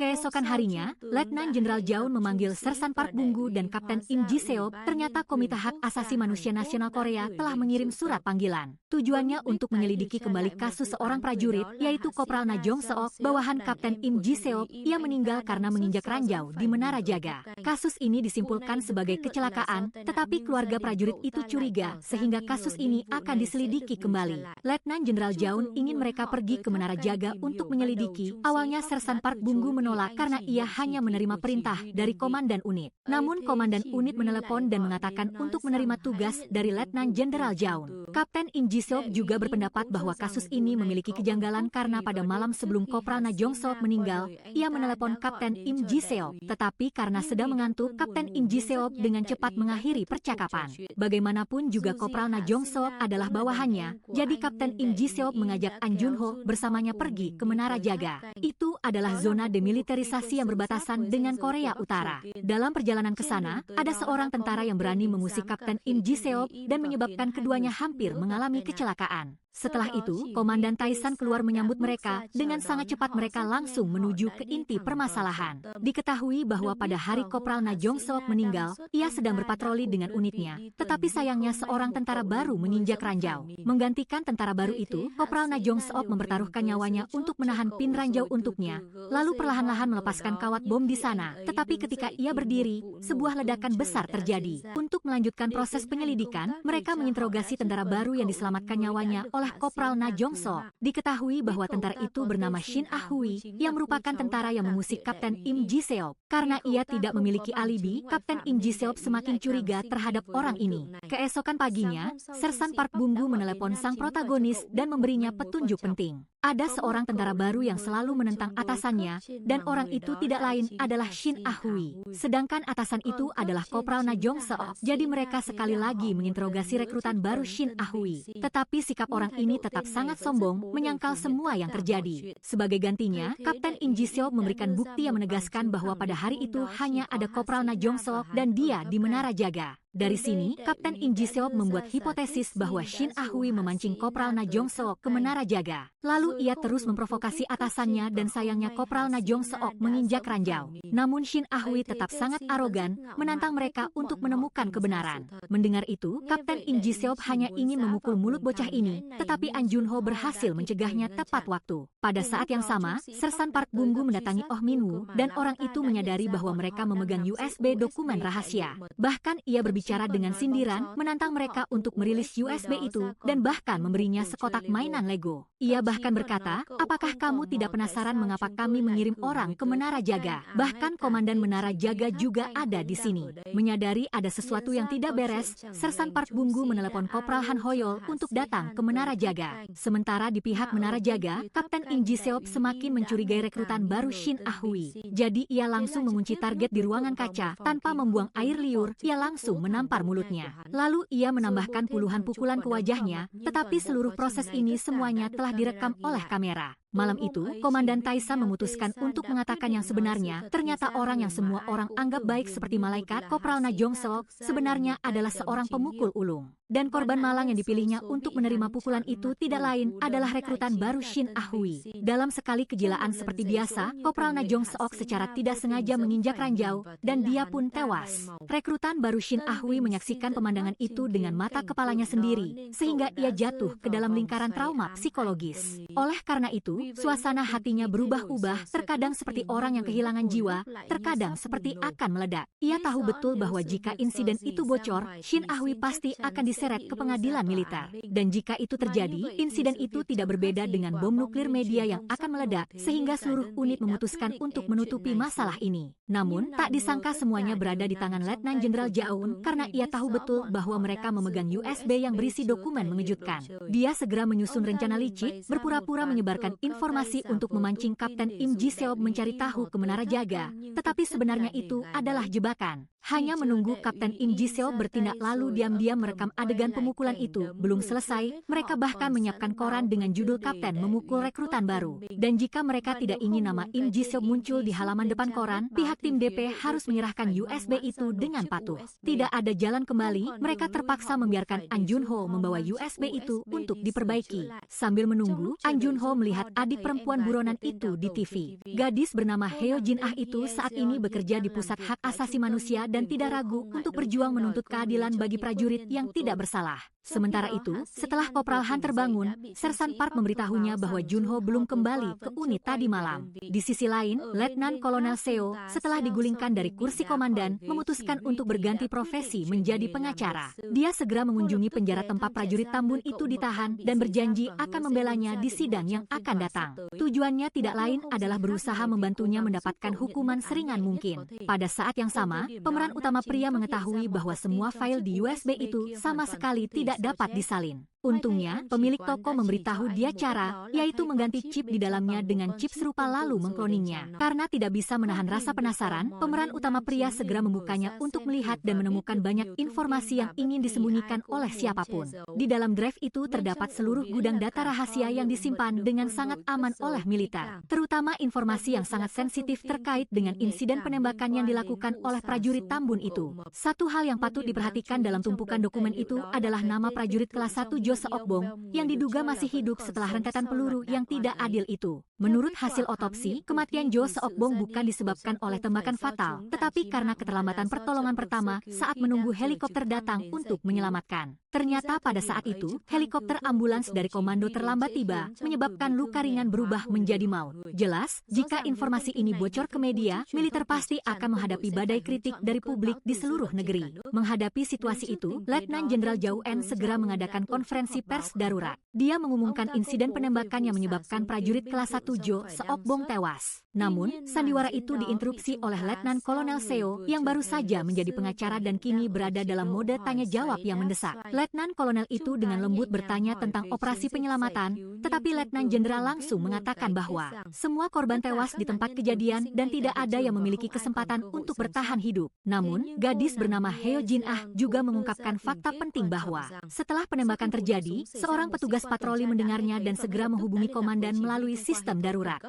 Keesokan harinya, Letnan Jenderal Jaun memanggil Sersan Park Bunggu dan Kapten Im Ji-seop. Ternyata Komite Hak Asasi Manusia Nasional Korea telah mengirim surat panggilan. Tujuannya untuk menyelidiki kembali kasus seorang prajurit, yaitu Kopral Na Jong-seok, bawahan Kapten Im Ji-seop. Ia meninggal karena menginjak ranjau di Menara Jaga. Kasus ini disimpulkan sebagai kecelakaan, tetapi keluarga prajurit itu curiga, sehingga kasus ini akan diselidiki kembali. Letnan Jenderal Jaun ingin mereka pergi ke Menara Jaga untuk menyelidiki. Awalnya Sersan Park Bunggu menolak karena ia hanya menerima perintah dari komandan unit. Namun komandan unit menelepon dan mengatakan untuk menerima tugas dari Letnan Jenderal Jaun. Kapten Im Ji-seop juga berpendapat bahwa kasus ini memiliki kejanggalan karena pada malam sebelum Kopral Na Jong-seok meninggal, ia menelepon Kapten Im Ji-seop. Tetapi karena sedang mengantuk, Kapten Im Ji-seop dengan cepat mengakhiri percakapan. Bagaimanapun juga Kopral Na Jong-seok adalah bawahannya, jadi Kapten Im Ji-seop mengajak An Jun-ho bersamanya pergi ke Menara Jaga. Itu adalah zona demilitarisasi yang berbatasan dengan Korea Utara. Dalam perjalanan ke sana, ada seorang tentara yang berani mengusik Kapten Im Ji-seop dan menyebabkan keduanya hampir mengalami kecelakaan. Setelah itu, Komandan Taisan keluar menyambut mereka. Dengan sangat cepat mereka langsung menuju ke inti permasalahan. Diketahui bahwa pada hari Kopral Na Jong-seok meninggal, ia sedang berpatroli dengan unitnya. Tetapi sayangnya seorang tentara baru menginjak ranjau. Menggantikan tentara baru itu, Kopral Na Jong-seok mempertaruhkan nyawanya untuk menahan pin ranjau untuknya, lalu perlahan-lahan melepaskan kawat bom di sana. Tetapi ketika ia berdiri, sebuah ledakan besar terjadi. Untuk melanjutkan proses penyelidikan, mereka menginterogasi tentara baru yang diselamatkan nyawanya oleh Kopral Na Jong-seok. Diketahui bahwa tentara itu bernama Shin Ah-hui, yang merupakan tentara yang mengusik Kapten Im Ji-seop. Karena ia tidak memiliki alibi, Kapten Im Ji-seop semakin curiga terhadap orang ini. Keesokan paginya, Sersan Park Bunggu menelepon sang protagonis dan memberinya petunjuk penting. Ada seorang tentara baru yang selalu menentang atasannya, dan orang itu tidak lain adalah Shin Ah-hui. Sedangkan atasan itu adalah Kopral Na Jong-seok. Jadi mereka sekali lagi menginterogasi rekrutan baru Shin Ah-hui. Tetapi sikap orang ini tetap sangat sombong, menyangkal semua yang terjadi. Sebagai gantinya, Kapten Im Ji-seop memberikan bukti yang menegaskan bahwa pada hari itu hanya ada Kopral Na Jong-seok dan dia di Menara Jaga. Dari sini, Kapten Im Ji-seop membuat hipotesis bahwa Shin Ah-hui memancing Kopral Na Jong-seok ke Menara Jaga. Lalu ia terus memprovokasi atasannya dan sayangnya Kopral Na Jong-seok menginjak ranjau. Namun Shin Ah-hui tetap sangat arogan, menantang mereka untuk menemukan kebenaran. Mendengar itu, Kapten Im Ji-seop hanya ingin memukul mulut bocah ini, tetapi An Jun-ho berhasil mencegahnya tepat waktu. Pada saat yang sama, Sersan Park Bunggu mendatangi Oh Min-woo dan orang itu menyadari bahwa mereka memegang USB dokumen rahasia. Bahkan ia berbicara dengan sindiran, menantang mereka untuk merilis USB itu, dan bahkan memberinya sekotak mainan Lego. Ia bahkan berkata, apakah kamu tidak penasaran mengapa kami mengirim orang ke Menara Jaga? Bahkan Komandan Menara Jaga juga ada di sini. Menyadari ada sesuatu yang tidak beres, Sersan Park Bunggu menelepon Kopral Han Hoyol untuk datang ke Menara Jaga. Sementara di pihak Menara Jaga, Kapten Im Ji-seop semakin mencurigai rekrutan baru Shin Ah-hui. Jadi ia langsung mengunci target di ruangan kaca, tanpa membuang air liur, ia langsung menampar mulutnya. Lalu ia menambahkan puluhan pukulan ke wajahnya, tetapi seluruh proses ini semuanya telah direkam oleh kamera. Malam itu, Komandan Taisan memutuskan untuk mengatakan yang sebenarnya. Ternyata orang yang semua orang anggap baik seperti malaikat, Kopral Na Jong-seok, sebenarnya adalah seorang pemukul ulung. Dan korban malang yang dipilihnya untuk menerima pukulan itu tidak lain adalah rekrutan baru Shin Ah-hui. Dalam sekali kejilaan seperti biasa, Kopral Na Jong-seok secara tidak sengaja menginjak ranjau, dan dia pun tewas. Rekrutan baru Shin Ah-hui menyaksikan pemandangan itu dengan mata kepalanya sendiri, sehingga ia jatuh ke dalam lingkaran trauma psikologis. Oleh karena itu, suasana hatinya berubah-ubah, terkadang seperti orang yang kehilangan jiwa, terkadang seperti akan meledak. Ia tahu betul bahwa jika insiden itu bocor, Shin Ah-hui pasti akan diseret ke pengadilan militer. Dan jika itu terjadi, insiden itu tidak berbeda dengan bom nuklir media yang akan meledak, sehingga seluruh unit memutuskan untuk menutupi masalah ini. Namun, tak disangka semuanya berada di tangan Letnan Jenderal Jaun, karena ia tahu betul bahwa mereka memegang USB yang berisi dokumen mengejutkan. Dia segera menyusun rencana licik, berpura-pura menyebarkan informasi untuk memancing Kapten Im Ji-seop mencari tahu ke Menara Jaga, tetapi sebenarnya itu adalah jebakan. Hanya menunggu Kapten Im Ji-seop bertindak lalu diam-diam merekam adegan pemukulan itu. Belum selesai, mereka bahkan menyiapkan koran dengan judul Kapten memukul rekrutan baru. Dan jika mereka tidak ingin nama Im Ji-seop muncul di halaman depan koran, pihak tim DP harus menyerahkan USB itu dengan patuh. Tidak ada jalan kembali, mereka terpaksa membiarkan An Jun-ho membawa USB itu untuk diperbaiki. Sambil menunggu, An Jun-ho melihat adik perempuan buronan itu di TV. Gadis bernama Heo Jin-ah itu saat ini bekerja di Pusat Hak Asasi Manusia dan tidak ragu untuk berjuang menuntut keadilan bagi prajurit yang tidak bersalah. Sementara itu, setelah Kopral Han terbangun, Sersan Park memberitahunya bahwa Junho belum kembali ke unit tadi malam. Di sisi lain, Letnan Kolonel Seo, setelah digulingkan dari kursi komandan, memutuskan untuk berganti profesi menjadi pengacara. Dia segera mengunjungi penjara tempat prajurit Tambun itu ditahan dan berjanji akan membelanya di sidang yang akan datang. Tujuannya tidak lain adalah berusaha membantunya mendapatkan hukuman seringan mungkin. Pada saat yang sama, pemeran utama pria mengetahui bahwa semua file di USB itu sama sekali tidak dapat disalin. Untungnya, pemilik toko memberitahu dia cara, yaitu mengganti chip di dalamnya dengan chip serupa lalu mengkloningnya. Karena tidak bisa menahan rasa penasaran, pemeran utama pria segera membukanya untuk melihat dan menemukan banyak informasi yang ingin disembunyikan oleh siapapun. Di dalam drive itu terdapat seluruh gudang data rahasia yang disimpan dengan sangat aman oleh militer, terutama informasi yang sangat sensitif terkait dengan insiden penembakan yang dilakukan oleh prajurit Tambun itu. Satu hal yang patut diperhatikan dalam tumpukan dokumen itu adalah nama prajurit kelas 1 Jo Seok-bong yang diduga masih hidup setelah rentetan peluru yang tidak adil itu. Menurut hasil otopsi, kematian Jo Seok-bong bukan disebabkan oleh tembakan fatal, tetapi karena keterlambatan pertolongan pertama saat menunggu helikopter datang untuk menyelamatkan. Ternyata pada saat itu, helikopter ambulans dari komando terlambat tiba, menyebabkan luka ringan berubah menjadi maut. Jelas, jika informasi ini bocor ke media, militer pasti akan menghadapi badai kritik dari publik di seluruh negeri. Menghadapi situasi itu, Letnan Jenderal Zhao En segera mengadakan konferensi pers darurat. Dia mengumumkan insiden penembakan yang menyebabkan prajurit kelas 1 Jo Seok-bong tewas. Namun, sandiwara itu diinterupsi oleh Letnan Kolonel Seo yang baru saja menjadi pengacara dan kini berada dalam mode tanya jawab yang mendesak. Letnan Kolonel itu dengan lembut bertanya tentang operasi penyelamatan, tetapi Letnan Jenderal langsung mengatakan bahwa semua korban tewas di tempat kejadian dan tidak ada yang memiliki kesempatan untuk bertahan hidup. Namun, gadis bernama Heo Jin-ah juga mengungkapkan fakta penting bahwa setelah penembakan terjadi, seorang petugas patroli mendengarnya dan segera menghubungi komandan melalui sistem darurat.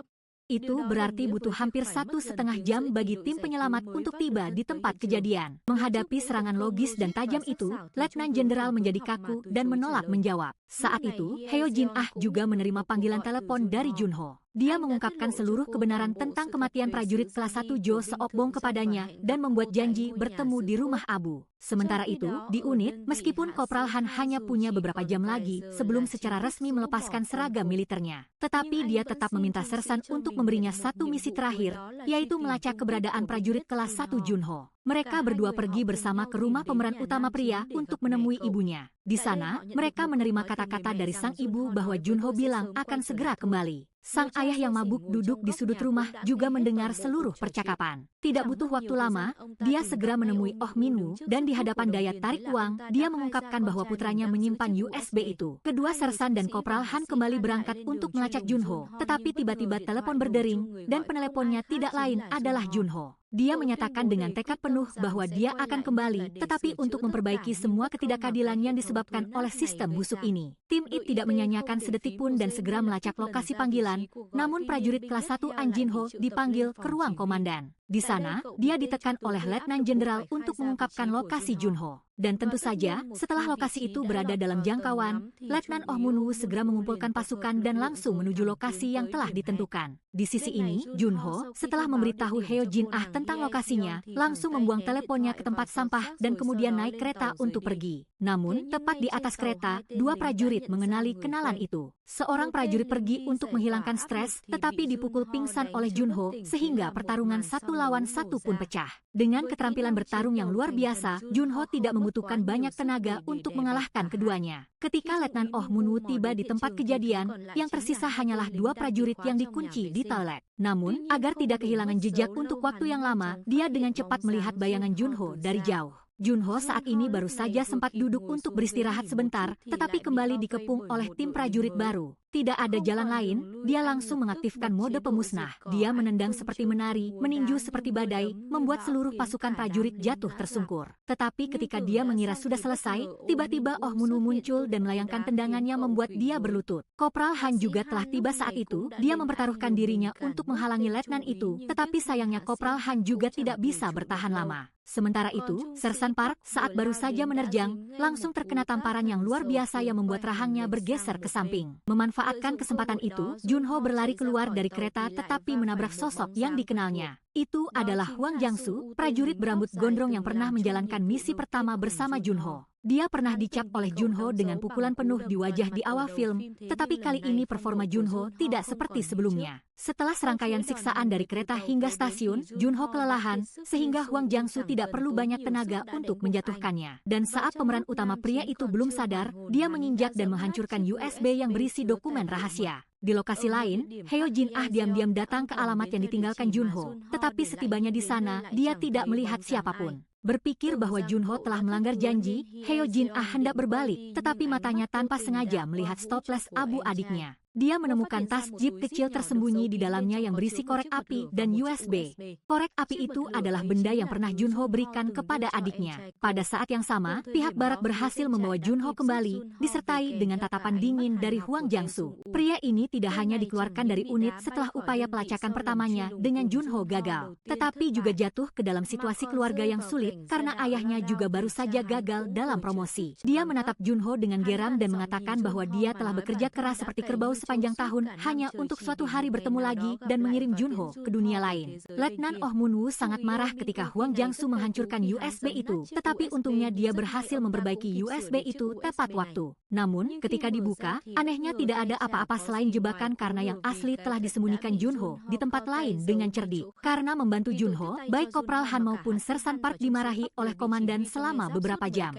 Itu berarti butuh hampir 1,5 jam bagi tim penyelamat untuk tiba di tempat kejadian. Menghadapi serangan logis dan tajam itu, Letnan Jenderal menjadi kaku dan menolak menjawab. Saat itu, Heo Jin-ah juga menerima panggilan telepon dari Junho. Dia mengungkapkan seluruh kebenaran tentang kematian prajurit kelas 1 Jo Seok-bong kepadanya dan membuat janji bertemu di rumah Abu. Sementara itu, di unit, meskipun Kopral Han hanya punya beberapa jam lagi sebelum secara resmi melepaskan seragam militernya, tetapi dia tetap meminta Sersan untuk memberinya satu misi terakhir, yaitu melacak keberadaan prajurit kelas 1 Junho. Mereka berdua pergi bersama ke rumah pemeran utama pria untuk menemui ibunya. Di sana, mereka menerima kata-kata dari sang ibu bahwa Junho bilang akan segera kembali. Sang ayah yang mabuk duduk di sudut rumah juga mendengar seluruh percakapan. Tidak butuh waktu lama, dia segera menemui Oh Min-woo dan di hadapan daya tarik uang, dia mengungkapkan bahwa putranya menyimpan USB itu. Kedua Sersan dan Kopral Han kembali berangkat untuk melacak Junho, tetapi tiba-tiba telepon berdering dan peneleponnya tidak lain adalah Junho. Dia menyatakan dengan tekad penuh bahwa dia akan kembali, tetapi untuk memperbaiki semua ketidakadilan yang disebabkan oleh sistem busuk ini. Tim IT tidak menyanyiakan sedetik pun dan segera melacak lokasi panggilan, namun prajurit kelas 1 An Jinho dipanggil ke ruang komandan. Di sana, dia ditekan oleh Letnan Jenderal untuk mengungkapkan lokasi Junho. Dan tentu saja, setelah lokasi itu berada dalam jangkauan, Letnan Oh Min-woo segera mengumpulkan pasukan dan langsung menuju lokasi yang telah ditentukan. Di sisi ini, Junho, setelah memberitahu Heo Jin-ah tentang lokasinya, langsung membuang teleponnya ke tempat sampah dan kemudian naik kereta untuk pergi. Namun, tepat di atas kereta, dua prajurit mengenali kenalan itu. Seorang prajurit pergi untuk menghilangkan stres, tetapi dipukul pingsan oleh Junho, sehingga pertarungan 1 lawan 1 pun pecah. Dengan keterampilan bertarung yang luar biasa, Junho tidak membutuhkan banyak tenaga untuk mengalahkan keduanya. Ketika Letnan Oh Min-woo tiba di tempat kejadian, yang tersisa hanyalah 2 prajurit yang dikunci di toilet. Namun, agar tidak kehilangan jejak untuk waktu yang lama, dia dengan cepat melihat bayangan Junho dari jauh. Junho saat ini baru saja sempat duduk untuk beristirahat sebentar, tetapi kembali dikepung oleh tim prajurit baru. Tidak ada jalan lain, dia langsung mengaktifkan mode pemusnah. Dia menendang seperti menari, meninju seperti badai, membuat seluruh pasukan prajurit jatuh tersungkur. Tetapi ketika dia mengira sudah selesai, tiba-tiba Oh Min-woo muncul dan melayangkan tendangannya membuat dia berlutut. Kopral Han juga telah tiba saat itu, dia mempertaruhkan dirinya untuk menghalangi letnan itu, tetapi sayangnya Kopral Han juga tidak bisa bertahan lama. Sementara itu, Sersan Park saat baru saja menerjang, langsung terkena tamparan yang luar biasa yang membuat rahangnya bergeser ke samping. Memanfaatkan memanfaatkan kesempatan itu, Junho berlari keluar dari kereta tetapi menabrak sosok yang dikenalnya. Itu adalah Hwang Jang-soo, prajurit berambut gondrong yang pernah menjalankan misi pertama bersama Junho. Dia pernah dicap oleh Junho dengan pukulan penuh di wajah di awal film, tetapi kali ini performa Junho tidak seperti sebelumnya. Setelah serangkaian siksaan dari kereta hingga stasiun, Junho kelelahan, sehingga Hwang Jang-soo tidak perlu banyak tenaga untuk menjatuhkannya. Dan saat pemeran utama pria itu belum sadar, dia menginjak dan menghancurkan USB yang berisi dokumen rahasia. Di lokasi lain, Heo Jin-ah diam-diam datang ke alamat yang ditinggalkan Junho, tetapi setibanya di sana, dia tidak melihat siapapun. Berpikir bahwa Junho telah melanggar janji, Heo Jin-ah hendak berbalik, tetapi matanya tanpa sengaja melihat stoples abu adiknya. Dia menemukan tas jeep kecil tersembunyi di dalamnya yang berisi korek api dan USB. Korek api itu adalah benda yang pernah Junho berikan kepada adiknya. Pada saat yang sama, pihak barat berhasil membawa Junho kembali, disertai dengan tatapan dingin dari Hwang Jang-soo. Pria ini tidak hanya dikeluarkan dari unit setelah upaya pelacakan pertamanya dengan Junho gagal, tetapi juga jatuh ke dalam situasi keluarga yang sulit karena ayahnya juga baru saja gagal dalam promosi. Dia menatap Junho dengan geram dan mengatakan bahwa dia telah bekerja keras seperti kerbau sepanjang tahun hanya untuk suatu hari bertemu lagi dan mengirim Junho ke dunia lain. Letnan Oh Moon-woo sangat marah ketika Hwang Jang-soo menghancurkan USB itu, tetapi untungnya dia berhasil memperbaiki USB itu tepat waktu. Namun, ketika dibuka, anehnya tidak ada apa-apa selain jebakan karena yang asli telah disembunyikan Junho di tempat lain dengan cerdik. Karena membantu Junho, baik Kopral Han maupun Sersan Park dimarahi oleh komandan selama beberapa jam.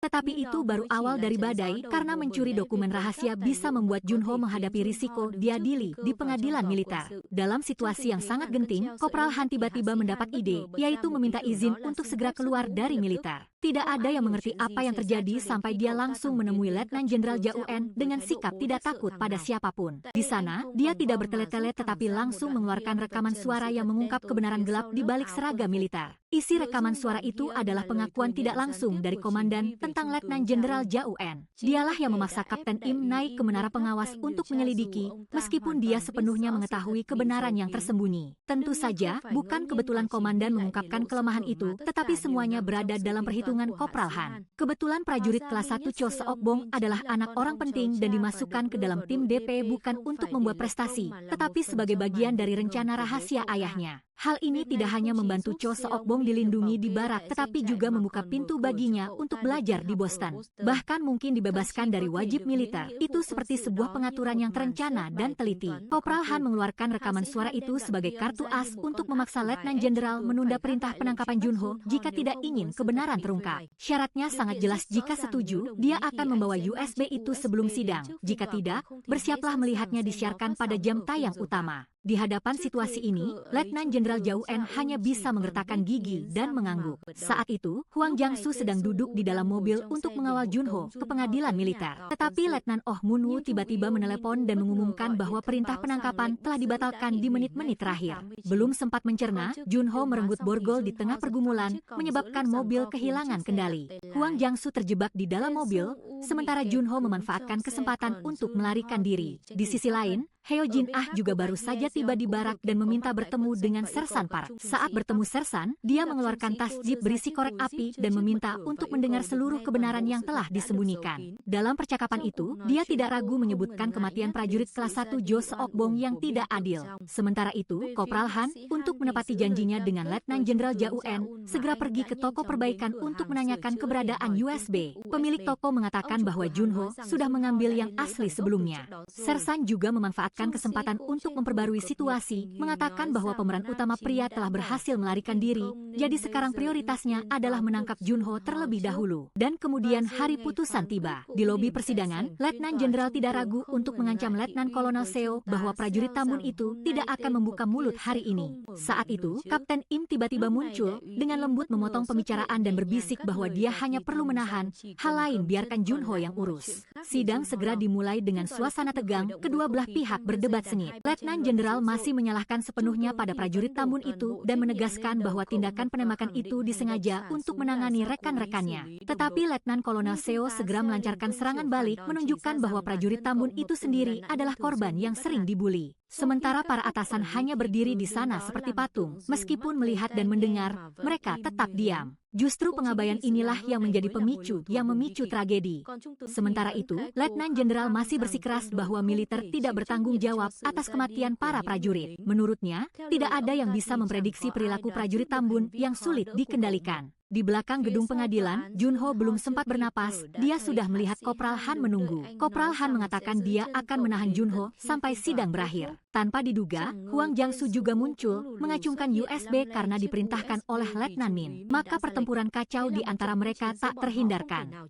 Tetapi itu baru awal dari badai karena mencuri dokumen rahasia bisa membuat Junho menghadapi risiko diadili di pengadilan militer. Dalam situasi yang sangat genting, Kopral Han tiba-tiba mendapat ide, yaitu meminta izin untuk segera keluar dari militer. Tidak ada yang mengerti apa yang terjadi sampai dia langsung menemui Letnan Jenderal Jau-en dengan sikap tidak takut pada siapapun. Di sana, dia tidak bertele-tele tetapi langsung mengeluarkan rekaman suara yang mengungkap kebenaran gelap di balik seragam militer. Isi rekaman suara itu adalah pengakuan tidak langsung dari komandan tentang Letnan Jenderal Jau-en. Dialah yang memaksa Kapten Im naik ke menara pengawas untuk menyelidiki, meskipun dia sepenuhnya mengetahui kebenaran yang tersembunyi. Tentu saja, bukan kebetulan komandan mengungkapkan kelemahan itu, tetapi semuanya berada dalam perhitungan Kopral Han. Kebetulan prajurit kelas 1 Cho Seok-bong adalah anak orang penting dan dimasukkan ke dalam tim DP bukan untuk membuat prestasi, tetapi sebagai bagian dari rencana rahasia ayahnya. Hal ini tidak hanya membantu Cho Seok-bong dilindungi di barak, tetapi juga membuka pintu baginya untuk belajar di Boston. Bahkan mungkin dibebaskan dari wajib militer. Itu seperti sebuah pengaturan yang terencana dan teliti. Kopral Han mengeluarkan rekaman suara itu sebagai kartu as untuk memaksa Letnan Jenderal menunda perintah penangkapan Junho jika tidak ingin kebenaran terungkap. Syaratnya sangat jelas, jika setuju, dia akan membawa USB itu sebelum sidang. Jika tidak, bersiaplah melihatnya disiarkan pada jam tayang utama. Di hadapan situasi ini, Letnan Jenderal Jau-en hanya bisa menggertakkan gigi dan mengangguk. Saat itu, Hwang Jang-soo sedang duduk di dalam mobil untuk mengawal Junho ke pengadilan militer. Tetapi Letnan Oh Moon-woo tiba-tiba menelepon dan mengumumkan bahwa perintah penangkapan telah dibatalkan di menit-menit terakhir. Belum sempat mencerna, Junho merenggut borgol di tengah pergumulan, menyebabkan mobil kehilangan kendali. Hwang Jang-soo terjebak di dalam mobil, sementara Junho memanfaatkan kesempatan untuk melarikan diri. Di sisi lain, Heo Jin-ah juga baru saja tiba di barak dan meminta bertemu dengan Sersan Park. Saat bertemu Sersan, dia mengeluarkan tas jeep berisi korek api dan meminta untuk mendengar seluruh kebenaran yang telah disembunyikan. Dalam percakapan itu, dia tidak ragu menyebutkan kematian prajurit kelas 1 Jo Seok-bong yang tidak adil. Sementara itu, Kopral Han, untuk menepati janjinya dengan Letnan Jenderal Jau-en, segera pergi ke toko perbaikan untuk menanyakan keberadaan USB. Pemilik toko mengatakan bahwa Junho sudah mengambil yang asli sebelumnya. Sersan juga memanfaatkan kesempatan untuk memperbarui situasi, mengatakan bahwa pemeran utama pria telah berhasil melarikan diri, jadi sekarang prioritasnya adalah menangkap Junho terlebih dahulu. Dan kemudian hari putusan tiba. Di lobi persidangan, Letnan Jenderal tidak ragu untuk mengancam Letnan Kolonel Seo bahwa prajurit Tambun itu tidak akan membuka mulut hari ini. Saat itu, Kapten Im tiba-tiba muncul, dengan lembut memotong pembicaraan dan berbisik bahwa dia hanya perlu menahan, hal lain biarkan Junho yang urus. Sidang segera dimulai dengan suasana tegang, kedua belah pihak berdebat sengit. Letnan Jenderal masih menyalahkan sepenuhnya pada prajurit Tambun itu dan menegaskan bahwa tindakan penembakan itu disengaja untuk menangani rekan-rekannya. Tetapi Letnan Kolonel Seo segera melancarkan serangan balik, menunjukkan bahwa prajurit Tambun itu sendiri adalah korban yang sering dibuli. Sementara para atasan hanya berdiri di sana seperti patung. Meskipun melihat dan mendengar, mereka tetap diam. Justru pengabaian inilah yang menjadi pemicu yang memicu tragedi. Sementara itu, Letnan Jenderal masih bersikeras bahwa militer tidak bertanggung jawab atas kematian para prajurit. Menurutnya, tidak ada yang bisa memprediksi perilaku prajurit Tambun yang sulit dikendalikan. Di belakang gedung pengadilan, Junho belum sempat bernapas, dia sudah melihat Kopral Han menunggu. Kopral Han mengatakan dia akan menahan Junho sampai sidang berakhir. Tanpa diduga, Huang Jiangsu juga muncul, mengacungkan USB karena diperintahkan oleh Letnan Min. Maka pertempuran kacau di antara mereka tak terhindarkan.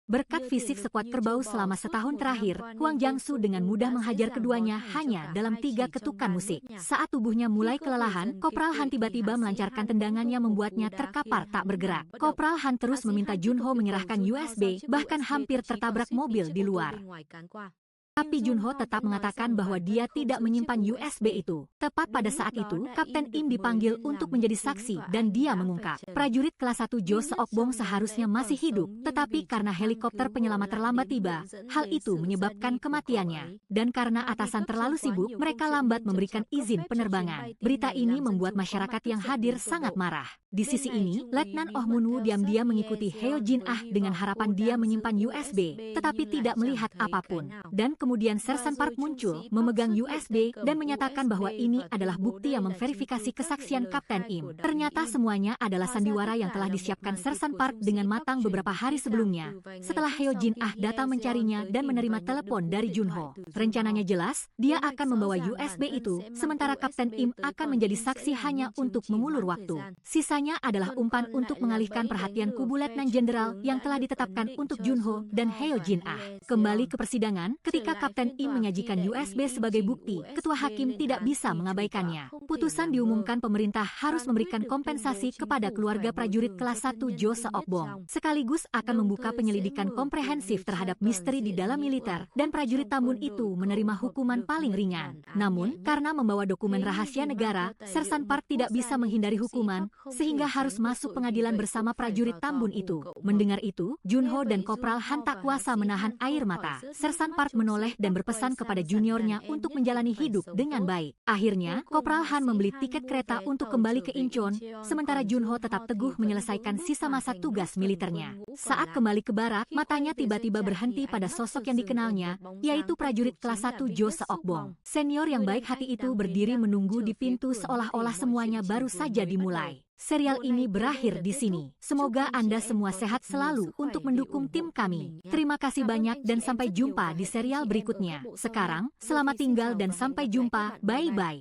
Berkat fisik sekuat kerbau selama setahun terakhir, Huang Jiangsu dengan mudah menghajar keduanya hanya dalam 3 ketukan musik. Saat tubuhnya mulai kelelahan, Kopral Han tiba-tiba melancarkan tendangannya membuatnya terkapar tak bergerak. Kopral Han terus meminta Junho menyerahkan USB, bahkan hampir tertabrak mobil di luar. Tapi Junho tetap mengatakan bahwa dia tidak menyimpan USB itu. Tepat pada saat itu, Kapten Im dipanggil untuk menjadi saksi dan dia mengungkap, prajurit kelas 1 Jo Seokbong seharusnya masih hidup, tetapi karena helikopter penyelamat terlambat tiba, hal itu menyebabkan kematiannya. Dan karena atasan terlalu sibuk, mereka lambat memberikan izin penerbangan. Berita ini membuat masyarakat yang hadir sangat marah. Di sisi ini, Letnan Oh Munwoo diam-diam mengikuti Heo Jin Ah dengan harapan dia menyimpan USB, tetapi tidak melihat apapun. Dan kemudian Sersan Park muncul, memegang USB, dan menyatakan bahwa ini adalah bukti yang memverifikasi kesaksian Kapten Im. Ternyata semuanya adalah sandiwara yang telah disiapkan Sersan Park dengan matang beberapa hari sebelumnya, setelah Heo Jin Ah datang mencarinya dan menerima telepon dari Junho. Rencananya jelas, dia akan membawa USB itu, sementara Kapten Im akan menjadi saksi hanya untuk mengulur waktu. Sisanya adalah umpan untuk mengalihkan perhatian kubu Letnan Jenderal yang telah ditetapkan untuk Junho dan Heo Jin Ah. Kembali ke persidangan, ketika Kapten Im menyajikan USB sebagai bukti, ketua hakim tidak bisa mengabaikannya. Putusan diumumkan pemerintah harus memberikan kompensasi kepada keluarga prajurit kelas 1 Jo Seokbong, sekaligus akan membuka penyelidikan komprehensif terhadap misteri di dalam militer, dan prajurit Tambun itu menerima hukuman paling ringan. Namun, karena membawa dokumen rahasia negara, Sersan Park tidak bisa menghindari hukuman, sehingga harus masuk pengadilan bersama prajurit Tambun itu. Mendengar itu, Junho dan Kopral Han tak kuasa menahan air mata. Sersan Park menoleh dan berpesan kepada juniornya untuk menjalani hidup dengan baik. Akhirnya, Kopral Han membeli tiket kereta untuk kembali ke Incheon, sementara Junho tetap teguh menyelesaikan sisa masa tugas militernya. Saat kembali ke barak, matanya tiba-tiba berhenti pada sosok yang dikenalnya, yaitu prajurit kelas 1 Jo Seokbong. Senior yang baik hati itu berdiri menunggu di pintu seolah-olah semuanya baru saja dimulai. Serial ini berakhir di sini. Semoga Anda semua sehat selalu untuk mendukung tim kami. Terima kasih banyak dan sampai jumpa di serial berikutnya. Sekarang, selamat tinggal dan sampai jumpa. Bye-bye.